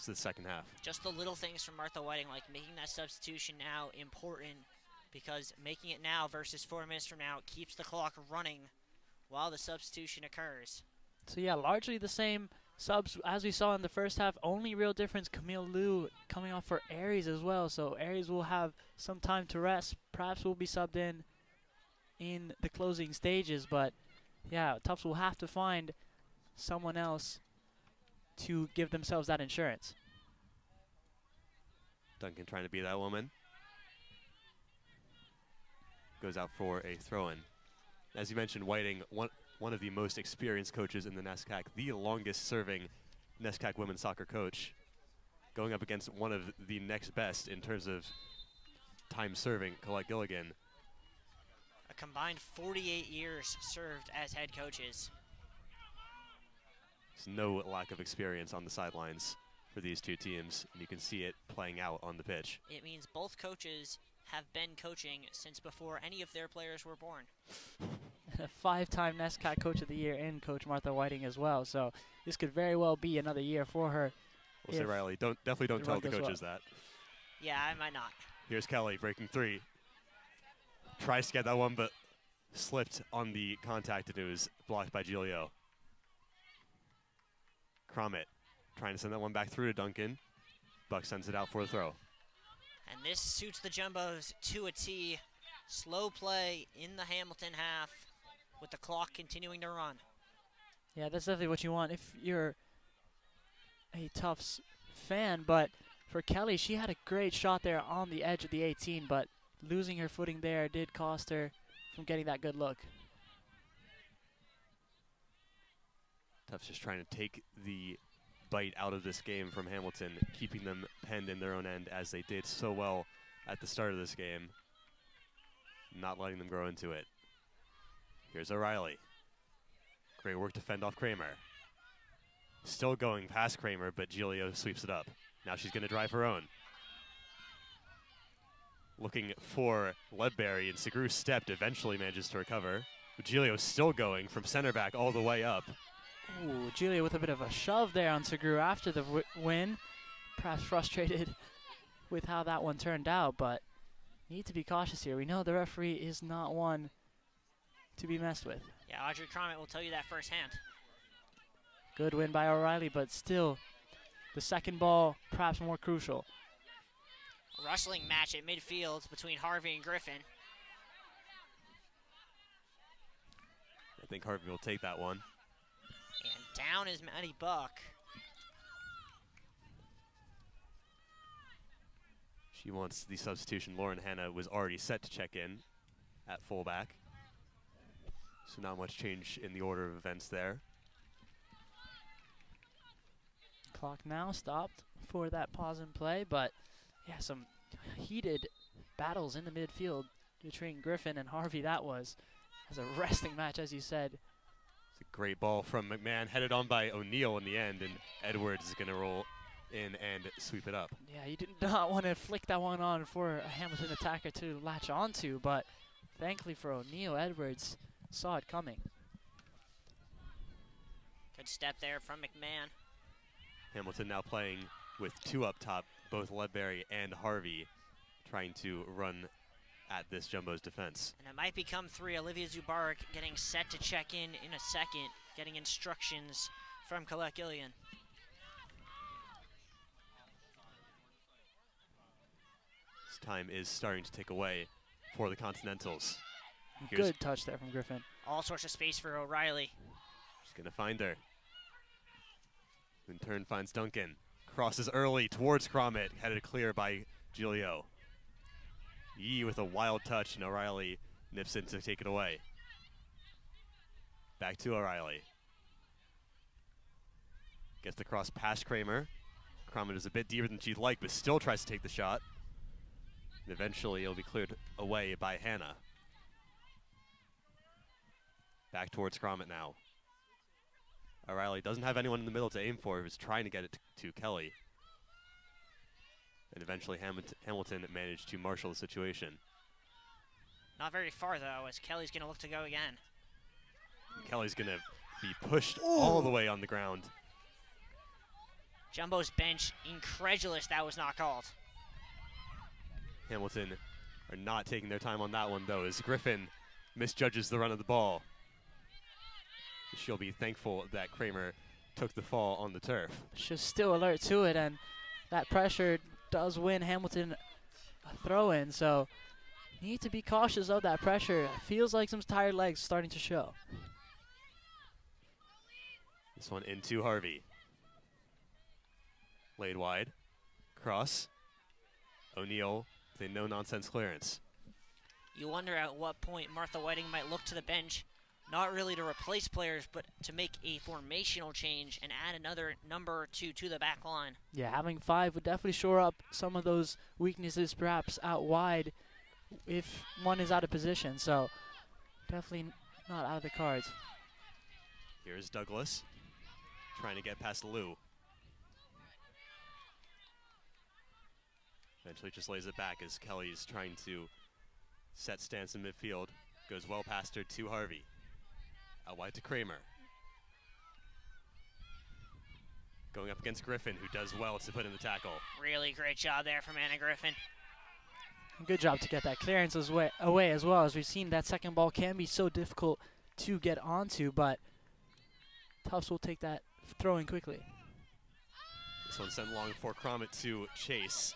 the second half. Just the little things from Martha Whiting, like making that substitution now important, because making it now versus 4 minutes from now keeps the clock running while the substitution occurs. So yeah, largely the same subs as we saw in the first half. Only real difference, Camille Liu coming off for Aries as well, so Aries will have some time to rest. Perhaps will be subbed in the closing stages, but yeah, Tufts will have to find someone else to give themselves that insurance. Duncan trying to be that woman. Goes out for a throw-in. As you mentioned, Whiting, one of the most experienced coaches in the NESCAC, the longest-serving NESCAC women's soccer coach, going up against one of the next best in terms of time serving, Colette Gilligan. A combined 48 years served as head coaches. There's no lack of experience on the sidelines for these two teams, and you can see it playing out on the pitch. It means both coaches have been coaching since before any of their players were born. A 5-time NESCAC Coach of the Year and Coach Martha Whiting as well, so this could very well be another year for her. We'll say, Riley, definitely don't tell the coaches that. Yeah, I might not. Here's Kelly breaking 3. Tries to get that one, but slipped on the contact, and it was blocked by Giulio. Cromit trying to send that one back through to Duncan. Buck sends it out for a throw. And this suits the Jumbos to a T. Slow play in the Hamilton half with the clock continuing to run. Yeah, that's definitely what you want if you're a Tufts fan, but for Kelly, she had a great shot there on the edge of the 18, but losing her footing there did cost her from getting that good look. Tufts just trying to take the bite out of this game from Hamilton, keeping them penned in their own end as they did so well at the start of this game, not letting them grow into it. Here's O'Reilly. Great work to fend off Kramer. Still going past Kramer, but Giulio sweeps it up. Now she's going to drive her own. Looking for Ledbury, and Segru stepped, eventually manages to recover. Giulio still going from center back all the way up. Ooh, Giulio with a bit of a shove there on Segru after the win. Perhaps frustrated with how that one turned out, but need to be cautious here. We know the referee is not one to be messed with. Yeah, Audrey Cromit will tell you that firsthand. Good win by O'Reilly, but still, the second ball perhaps more crucial. A wrestling match at midfield between Harvey and Griffin. I think Harvey will take that one. And down is Maddie Buck. She wants the substitution. Lauren Hanna was already set to check in at fullback. So not much change in the order of events there. Clock now stopped for that pause and play, but yeah, some heated battles in the midfield between Griffin and Harvey. That was as a wrestling match, as you said, It's a great ball from McMahon, headed on by O'Neal in the end, and Edwards is going to roll in and sweep it up. Yeah, you did not want to flick that one on for a Hamilton attacker to latch onto, but thankfully for O'Neal, Edwards saw it coming. Good step there from McMahon. Hamilton now playing with 2 up top, both Ledbury and Harvey, trying to run at this Jumbo's defense. And it might become 3. Olivia Zubarik getting set to check in a second, getting instructions from Colette Gillian. This time is starting to tick away for the Continentals. Good touch there from Griffin. All sorts of space for O'Reilly. She's going to find her. In turn finds Duncan. Crosses early towards Cromit, headed clear by Giglio. Yee with a wild touch, and O'Reilly nips in to take it away. Back to O'Reilly. Gets the cross past Kramer. Cromit is a bit deeper than she'd like, but still tries to take the shot. And eventually it'll be cleared away by Hannah. Back towards Cromit now. O'Reilly doesn't have anyone in the middle to aim for. He was trying to get it to Kelly. And eventually Hamilton managed to marshal the situation. Not very far, though, as Kelly's going to look to go again. Kelly's going to be pushed all the way on the ground. Jumbo's bench incredulous that was not called. Hamilton are not taking their time on that one, though, as Griffin misjudges the run of the ball. She'll be thankful that Kramer took the fall on the turf. She's still alert to it, and that pressure does win Hamilton a throw-in, so need to be cautious of that pressure. Feels like some tired legs starting to show. This one into Harvey. Laid wide. Cross. O'Neal with a no-nonsense clearance. You wonder at what point Martha Whiting might look to the bench, not really to replace players, but to make a formational change and add another number or 2 to the back line. Yeah, having 5 would definitely shore up some of those weaknesses perhaps out wide if one is out of position, so definitely not out of the cards. Here's Douglas trying to get past Lou. Eventually just lays it back as Kelly's trying to set stance in midfield. Goes well past her to Harvey. Out wide to Kramer. Going up against Griffin, who does well to put in the tackle. Really great job there from Anna Griffin. Good job to get that clearance away as well, as we've seen that second ball can be so difficult to get onto, but Tufts will take that throw in quickly. This one sent long for Cromit to chase,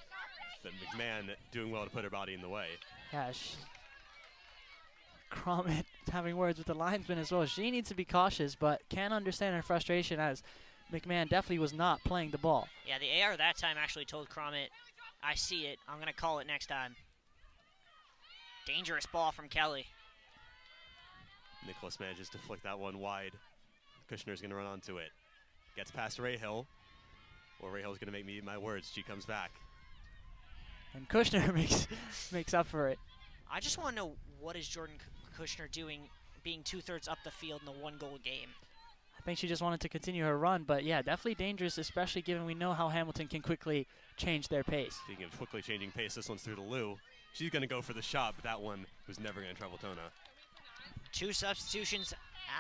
but McMahon doing well to put her body in the way. Yeah, Cromit having words with the linesman as well. She needs to be cautious, but can understand her frustration as McMahon definitely was not playing the ball. Yeah, the AR that time actually told Cromit, I see it, I'm going to call it next time. Dangerous ball from Kelly. Nicholas manages to flick that one wide. Kushner's going to run onto it. Gets past Rahill. Well, Rahill's going to make me eat my words. She comes back. And Kushner makes up for it. I just want to know, what is Jordan Kushner doing being 2/3 up the field in a 1-goal game? I think she just wanted to continue her run, but yeah, definitely dangerous, especially given we know how Hamilton can quickly change their pace. Speaking of quickly changing pace, this one's through to Lou. She's going to go for the shot, but that one was never going to trouble Tona. 2 substitutions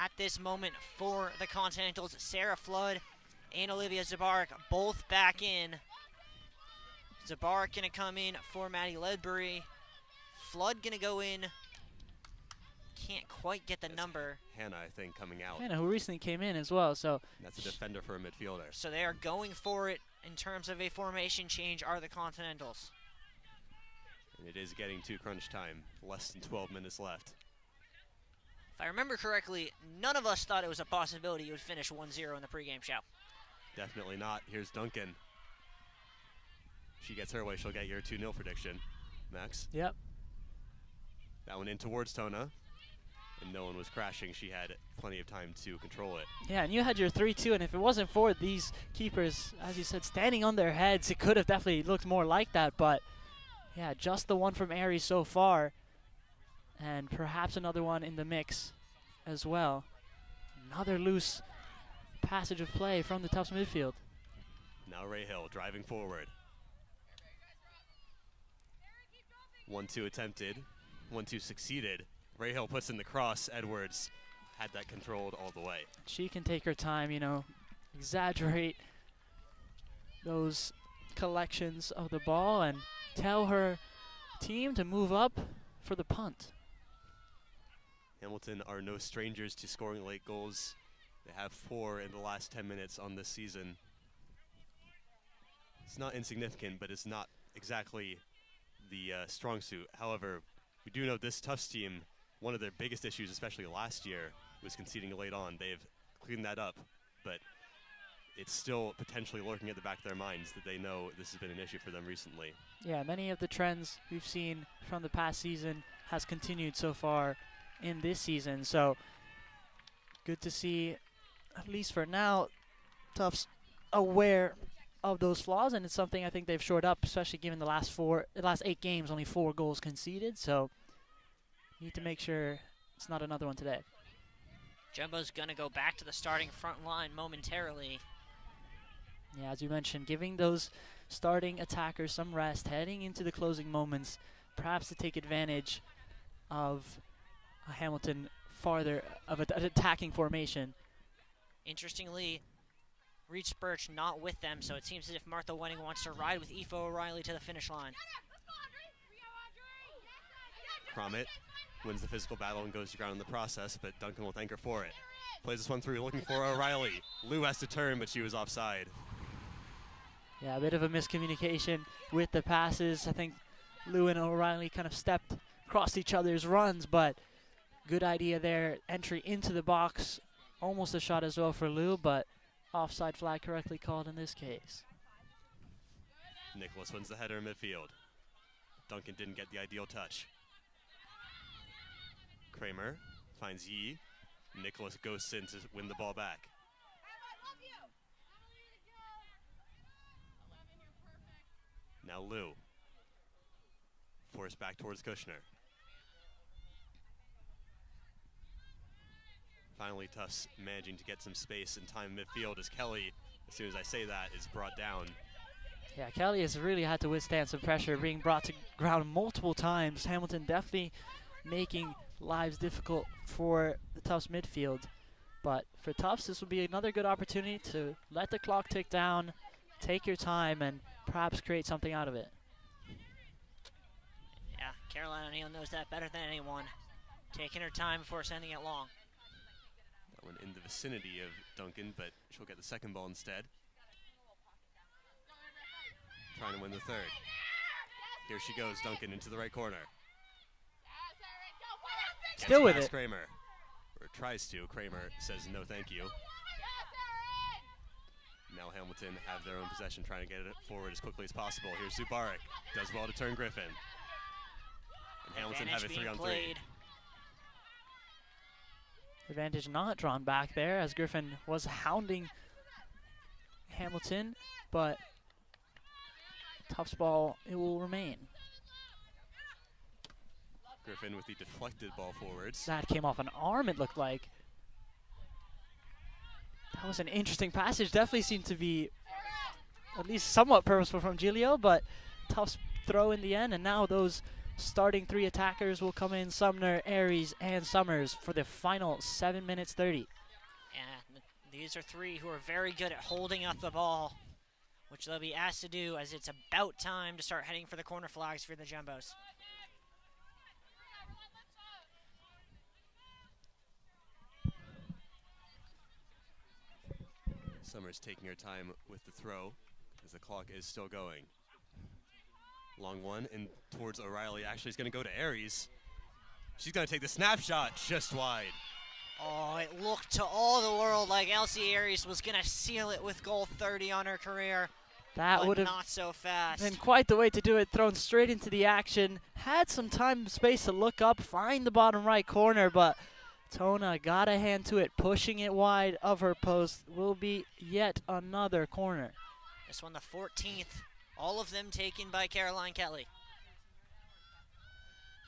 at this moment for the Continentals. Sarah Flood and Olivia Zabarik both back in. Zabarik going to come in for Maddie Ledbury. Flood going to go in. Can't quite get the number. Hannah, I think, coming out. Hannah, who recently came in as well, so That's a defender for a midfielder. So they are going for it in terms of a formation change, are the Continentals. And it is getting to crunch time. Less than 12 minutes left. If I remember correctly, none of us thought it was a possibility you would finish 1-0 in the pregame show. Definitely not. Here's Duncan. She gets her way, she'll get your 2-0 prediction. Max? Yep. That one in towards Tona. And no one was crashing. She had plenty of time to control it. Yeah, and you had your 3-2, and if it wasn't for these keepers, as you said, standing on their heads, it could have definitely looked more like that, but yeah, just the one from Aries so far, and perhaps another one in the mix as well. Another loose passage of play from the Tufts midfield. Now Ray Hill driving forward. 1-2 attempted. 1-2 succeeded. Ray Hill puts in the cross. Edwards had that controlled all the way. She can take her time, you know, exaggerate those collections of the ball and tell her team to move up for the punt. Hamilton are no strangers to scoring late goals. They have 4 in the last 10 minutes on this season. It's not insignificant, but it's not exactly the strong suit. However, we do know this Tufts team, one of their biggest issues, especially last year, was conceding late on. They've cleaned that up, but it's still potentially lurking at the back of their minds that they know this has been an issue for them recently. Yeah, many of the trends we've seen from the past season has continued so far in this season. So good to see, at least for now, Tufts aware of those flaws, and it's something I think they've shored up, especially given the last 8 games, only 4 goals conceded. So need to make sure it's not another one today. Jumbo's going to go back to the starting front line momentarily. Yeah, as you mentioned, giving those starting attackers some rest, heading into the closing moments, perhaps to take advantage of a Hamilton farther of an attacking formation. Interestingly, Reach Birch not with them, so it seems as if Martha Wenning wants to ride with Aoife O'Reilly to the finish line. Cromit wins the physical battle and goes to ground in the process, but Duncan will thank her for it. Plays this one through, looking for O'Reilly. Lou has to turn, but she was offside. Yeah, a bit of a miscommunication with the passes. I think Lou and O'Reilly kind of stepped across each other's runs, but good idea there. Entry into the box, almost a shot as well for Lou, but offside flag correctly called in this case. Nicholas wins the header in midfield. Duncan didn't get the ideal touch. Kramer finds Yee. Nicholas goes in to win the ball back. Now Lou. Forced back towards Kushner. Finally, Tufts managing to get some space and time in midfield as Kelly, as soon as I say that, is brought down. Yeah, Kelly has really had to withstand some pressure, being brought to ground multiple times. Hamilton definitely making lives difficult for the Tufts midfield. But for Tufts, this will be another good opportunity to let the clock tick down, take your time, and perhaps create something out of it. Yeah, Caroline O'Neill knows that better than anyone. Taking her time before sending it long. That one in the vicinity of Duncan, but she'll get the second ball instead. Trying to win the third. Here she goes, Duncan into the right corner. Still with it. Kramer, or tries to. Kramer says no thank you. Now Hamilton have their own possession, trying to get it forward as quickly as possible. Here's Zubarik, does well to turn Griffin. And Hamilton have a 3-on-3. Advantage not drawn back there, as Griffin was hounding Hamilton, but Tufts ball, it will remain. Griffin with the deflected ball forwards. That came off an arm, it looked like. That was an interesting passage. Definitely seemed to be at least somewhat purposeful from Giglio, but Tufts throw in the end, and now those starting 3 attackers will come in: Sumner, Aries, and Summers for the final 7 minutes 30. And these are 3 who are very good at holding up the ball, which they'll be asked to do as it's about time to start heading for the corner flags for the Jumbos. Summers taking her time with the throw as the clock is still going. Long one and towards O'Reilly. Actually, it's going to go to Aries. She's going to take the snapshot just wide. Oh, it looked to all the world like Elsie Aries was going to seal it with goal 30 on her career. That would have not so fast. been quite the way to do it. Thrown straight into the action. Had some time and space to look up, find the bottom right corner, but Tona got a hand to it, pushing it wide of her post. Will be yet another corner. This one the 14th. All of them taken by Caroline Kelly.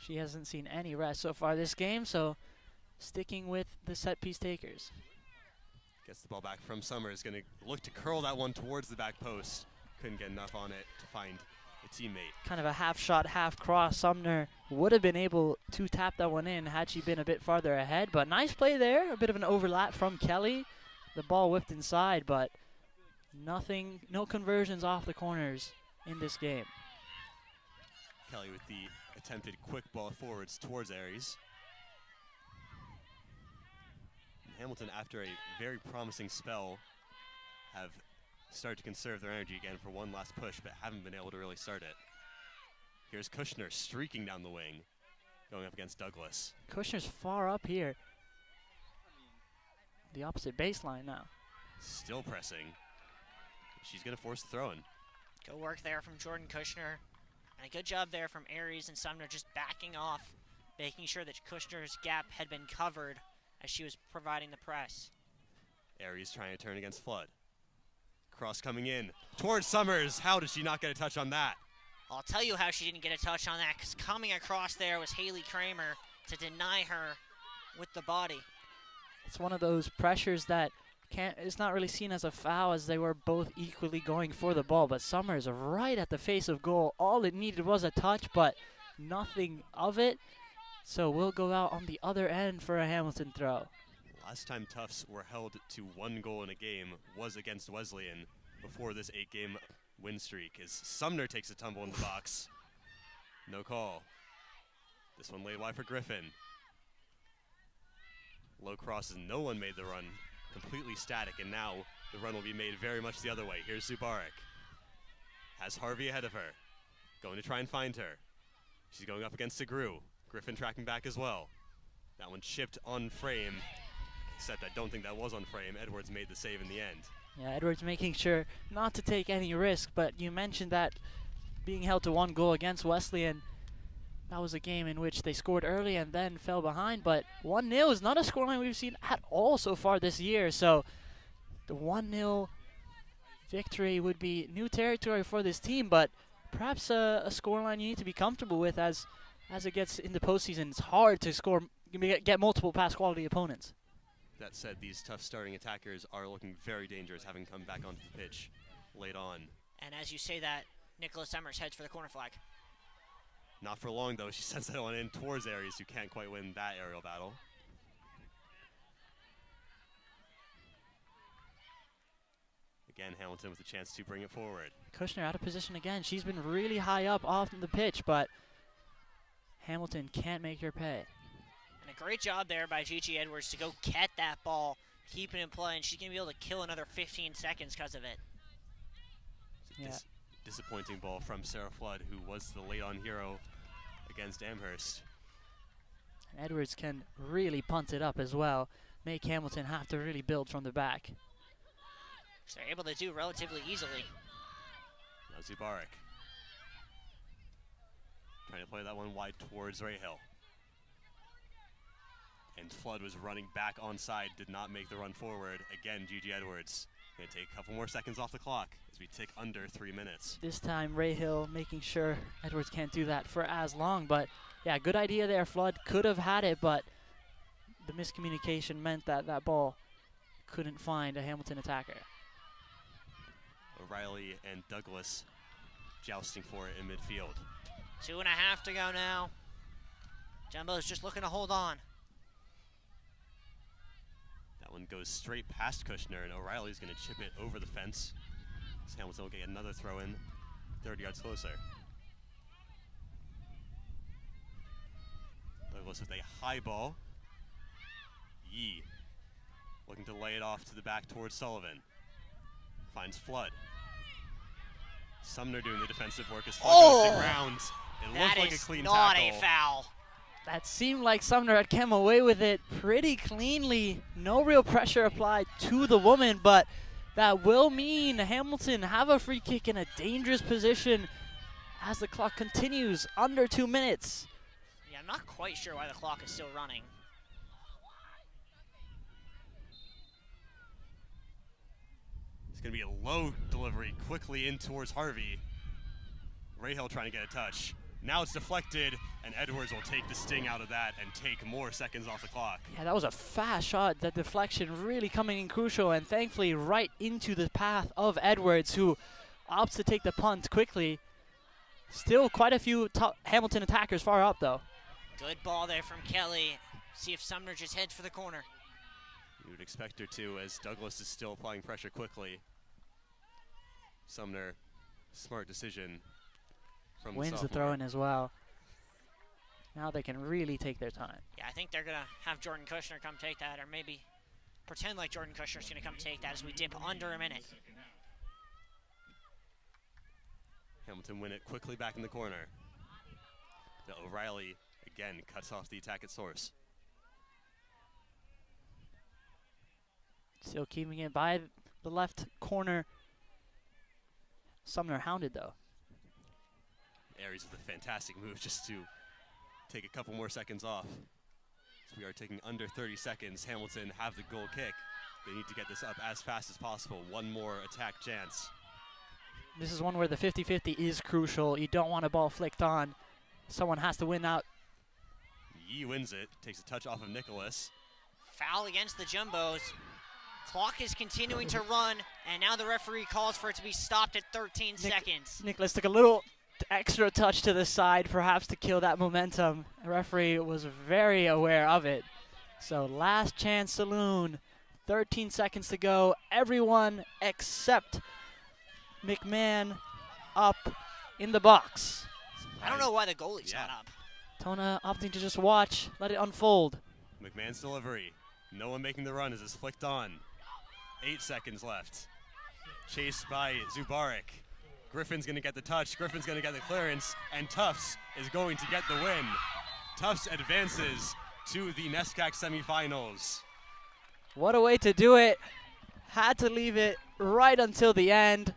She hasn't seen any rest so far this game, so sticking with the set piece takers. Gets the ball back from Summers. Going to look to curl that one towards the back post. Couldn't get enough on it to find a teammate. Kind of a half shot, half cross. Sumner would have been able to tap that one in had she been a bit farther ahead. But nice play there. A bit of an overlap from Kelly. The ball whipped inside, but nothing, no conversions off the corners in this game. Kelly with the attempted quick ball forwards towards Aries. And Hamilton, after a very promising spell, have started to conserve their energy again for one last push, but haven't been able to really start it. Here's Kushner streaking down the wing, going up against Douglas. Kushner's far up here. The opposite baseline now. Still pressing. She's going to force the throw-in. Good work there from Jordan Kushner. And a good job there from Aries and Sumner just backing off, making sure that Kushner's gap had been covered as she was providing the press. Aries trying to turn against Flood. Cross coming in towards Summers. How did she not get a touch on that? I'll tell you how she didn't get a touch on that, because coming across there was Haley Kramer to deny her with the body. It's one of those pressures that it's not really seen as a foul, as they were both equally going for the ball, but Summers right at the face of goal. All it needed was a touch, but nothing of it. So we'll go out on the other end for a Hamilton throw. Last time Tufts were held to 1 goal in a game was against Wesleyan before this 8-game win streak, as Sumner takes a tumble in the box. No call. This one laid wide for Griffin. Low crosses, no one made the run. Completely static, and now the run will be made very much the other way. Here's Zubarik. Has Harvey ahead of her. Going to try and find her. She's going up against Segru. Griffin tracking back as well. That one chipped on frame, except I don't think that was on frame. Edwards made the save in the end. Yeah, Edwards making sure not to take any risk, but you mentioned that being held to 1 goal against Wesleyan, that was a game in which they scored early and then fell behind, but 1-0 is not a scoreline we've seen at all so far this year, so the 1-0 victory would be new territory for this team, but perhaps a scoreline you need to be comfortable with as it gets into postseason. It's hard to score, get multiple pass quality opponents. That said, these tough starting attackers are looking very dangerous, having come back onto the pitch late on. And as you say that, Nicholas Summers heads for the corner flag. Not for long, though. She sends that one in towards Aries, who can't quite win that aerial battle. Again, Hamilton with a chance to bring it forward. Kushner out of position again. She's been really high up off the pitch, but Hamilton can't make her pay. And a great job there by Gigi Edwards to go get that ball, keep it in play, and she's going to be able to kill another 15 seconds because of it. Yeah. Disappointing ball from Sarah Flood, who was the late-on hero against Amherst. And Edwards can really punt it up as well, make Hamilton have to really build from the back. So they're able to do relatively easily. Now Zubarik trying to play that one wide towards Rahal. And Flood was running back onside, did not make the run forward. Again, Gigi Edwards going to take a couple more seconds off the clock as we tick under 3 minutes. This time, Rahal making sure Edwards can't do that for as long. But, yeah, good idea there. Flood could have had it, but the miscommunication meant that that ball couldn't find a Hamilton attacker. O'Reilly and Douglas jousting for it in midfield. 2.5 to go now. Jumbo's just looking to hold on. That one goes straight past Kushner, and O'Reilly's going to chip it over the fence. So Hamilton will get another throw in, 30 yards closer. Douglas with a high ball. Yee looking to lay it off to the back towards Sullivan. Finds Flood. Sumner doing the defensive work as Flood goes to ground. It looked like a clean tackle. That is not a foul. That seemed like Sumner had come away with it pretty cleanly. No real pressure applied to the woman, but that will mean Hamilton have a free kick in a dangerous position as the clock continues under 2 minutes. Yeah, I'm not quite sure why the clock is still running. It's going to be a low delivery quickly in towards Harvey. Rahal trying to get a touch. Now it's deflected, and Edwards will take the sting out of that and take more seconds off the clock. Yeah, that was a fast shot. That deflection really coming in crucial, and thankfully right into the path of Edwards, who opts to take the punt quickly. Still quite a few Hamilton attackers far up, though. Good ball there from Kelly. See if Sumner just heads for the corner. You would expect her to, as Douglas is still applying pressure quickly. Sumner, smart decision from Wins the throw-in as well. Now they can really take their time. Yeah, I think they're going to have Jordan Kushner come take that, or maybe pretend like Jordan Kushner's going to come take that as we dip under a minute. Hamilton win it quickly back in the corner. O'Reilly, again, cuts off the attack at source. Still keeping it by the left corner. Sumner hounded, though. Aries with a fantastic move just to take a couple more seconds off. So we are taking under 30 seconds. Hamilton have the goal kick. They need to get this up as fast as possible. One more attack chance. This is one where the 50-50 is crucial. You don't want a ball flicked on. Someone has to win out. Yee wins it, takes a touch off of Nicholas. Foul against the Jumbos. Clock is continuing to run, and now the referee calls for it to be stopped at 13 seconds. Nicholas took a little extra touch to the side, perhaps to kill that momentum. The referee was very aware of it. So last chance saloon, 13 seconds to go. Everyone except McMahon up in the box. I don't know why the goalie's not up. Tona opting to just watch, let it unfold. McMahon's delivery. No one making the run as it's flicked on. 8 seconds left. Chased by Zubarik. Griffin's going to get the touch. Griffin's going to get the clearance. And Tufts is going to get the win. Tufts advances to the NESCAC semifinals. What a way to do it. Had to leave it right until the end.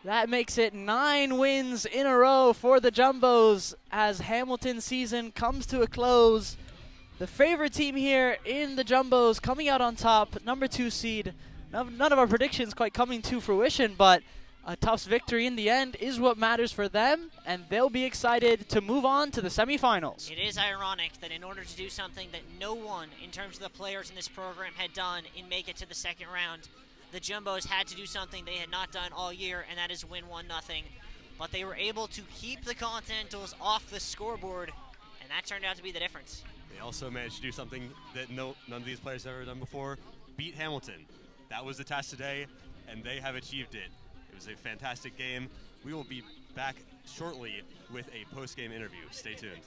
That makes it 9 wins in a row for the Jumbos as Hamilton's season comes to a close. The favorite team here in the Jumbos coming out on top, number 2 seed. None of our predictions quite coming to fruition, but a Tufts victory in the end is what matters for them, and they'll be excited to move on to the semifinals. It is ironic that in order to do something that no one, in terms of the players in this program, had done and make it to the second round, the Jumbos had to do something they had not done all year, and that is win 1-0. But they were able to keep the Continentals off the scoreboard, and that turned out to be the difference. They also managed to do something that none of these players have ever done before, beat Hamilton. That was the task today, and they have achieved it. It was a fantastic game. We will be back shortly with a post-game interview. Stay tuned.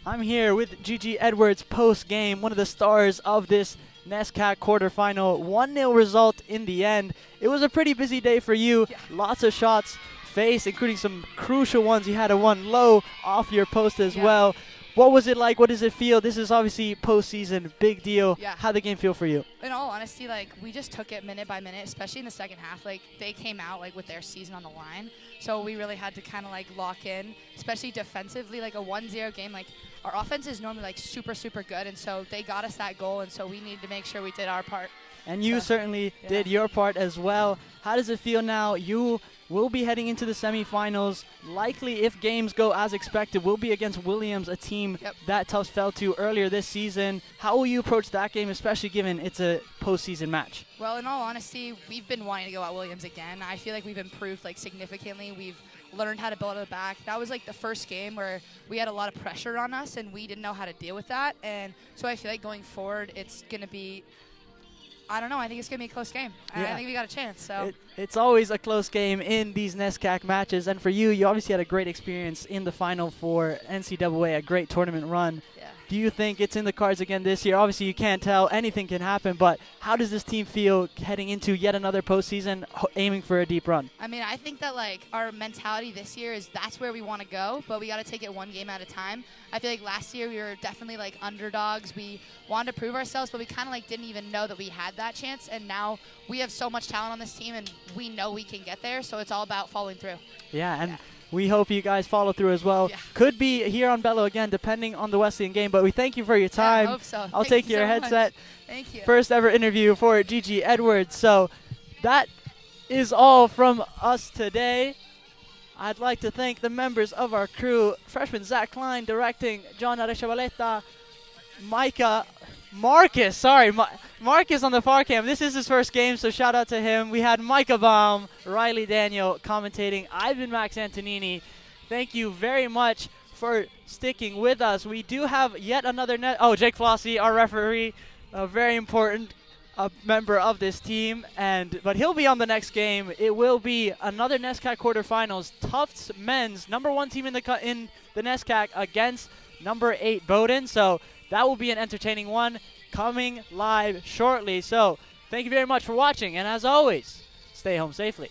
I'm here with Gigi Edwards post-game, one of the stars of this NESCAC quarterfinal. 1-0 result in the end. It was a pretty busy day for you. Yeah. Lots of shots faced, including some crucial ones. You had a one low off your post as Yeah. well. What was it like? What does it feel? This is obviously postseason, big deal. Yeah. How'd the game feel for you? In all honesty, like, we just took it minute by minute, especially in the second half. Like, they came out, like, with their season on the line. So we really had to kind of, like, lock in, especially defensively. Like, a 1-0 game, like, our offense is normally, like, super, super good. And so they got us that goal, and so we needed to make sure we did our part. And you So, certainly yeah. did your part as well. How does it feel now? You will be heading into the semifinals. Likely, if games go as expected, will be against Williams, a team Yep. that Tufts fell to earlier this season. How will you approach that game, especially given it's a postseason match? Well, in all honesty, we've been wanting to go at Williams again. I feel like we've improved, like, significantly. We've learned how to build it back. That was, like, the first game where we had a lot of pressure on us, and we didn't know how to deal with that. And so I feel like going forward, it's going to be, I don't know, I think it's going to be a close game. And Yeah. I think we got a chance. So It's always a close game in these NESCAC matches. And for you, you obviously had a great experience in the final for NCAA, a great tournament run. yeah. Do you think it's in the cards again this year? Obviously, you can't tell. Anything can happen. But how does this team feel heading into yet another postseason, aiming for a deep run? I mean, I think that, like, our mentality this year is that's where we want to go, but we got to take it one game at a time. I feel like last year we were definitely, like, underdogs. We wanted to prove ourselves, but we kind of, like, didn't even know that we had that chance. And now we have so much talent on this team, and we know we can get there, so it's all about following through. Yeah, and Yeah. we hope you guys follow through as well. Yeah. Could be here on Bello again, depending on the Wesleyan game. But we thank you for your time. Yeah, I hope so. I'll Thank take you your so much. headset. Thank you. First ever interview for Gigi Edwards. So that is all from us today. I'd like to thank the members of our crew, freshman Zach Klein directing, John Arechavaleta, Marcus on the far cam. This is his first game, so shout out to him. We had Micah Baum, Riley Daniel commentating. I've been Max Antonini. Thank you very much for sticking with us. We do have yet another Jake Flossie, our referee, a very important member of this team, but he'll be on the next game. It will be another NESCAC quarterfinals. Tufts men's #1 team in the NESCAC against #8 Bowdoin. So that will be an entertaining one coming live shortly. So thank you very much for watching, and as always, stay home safely.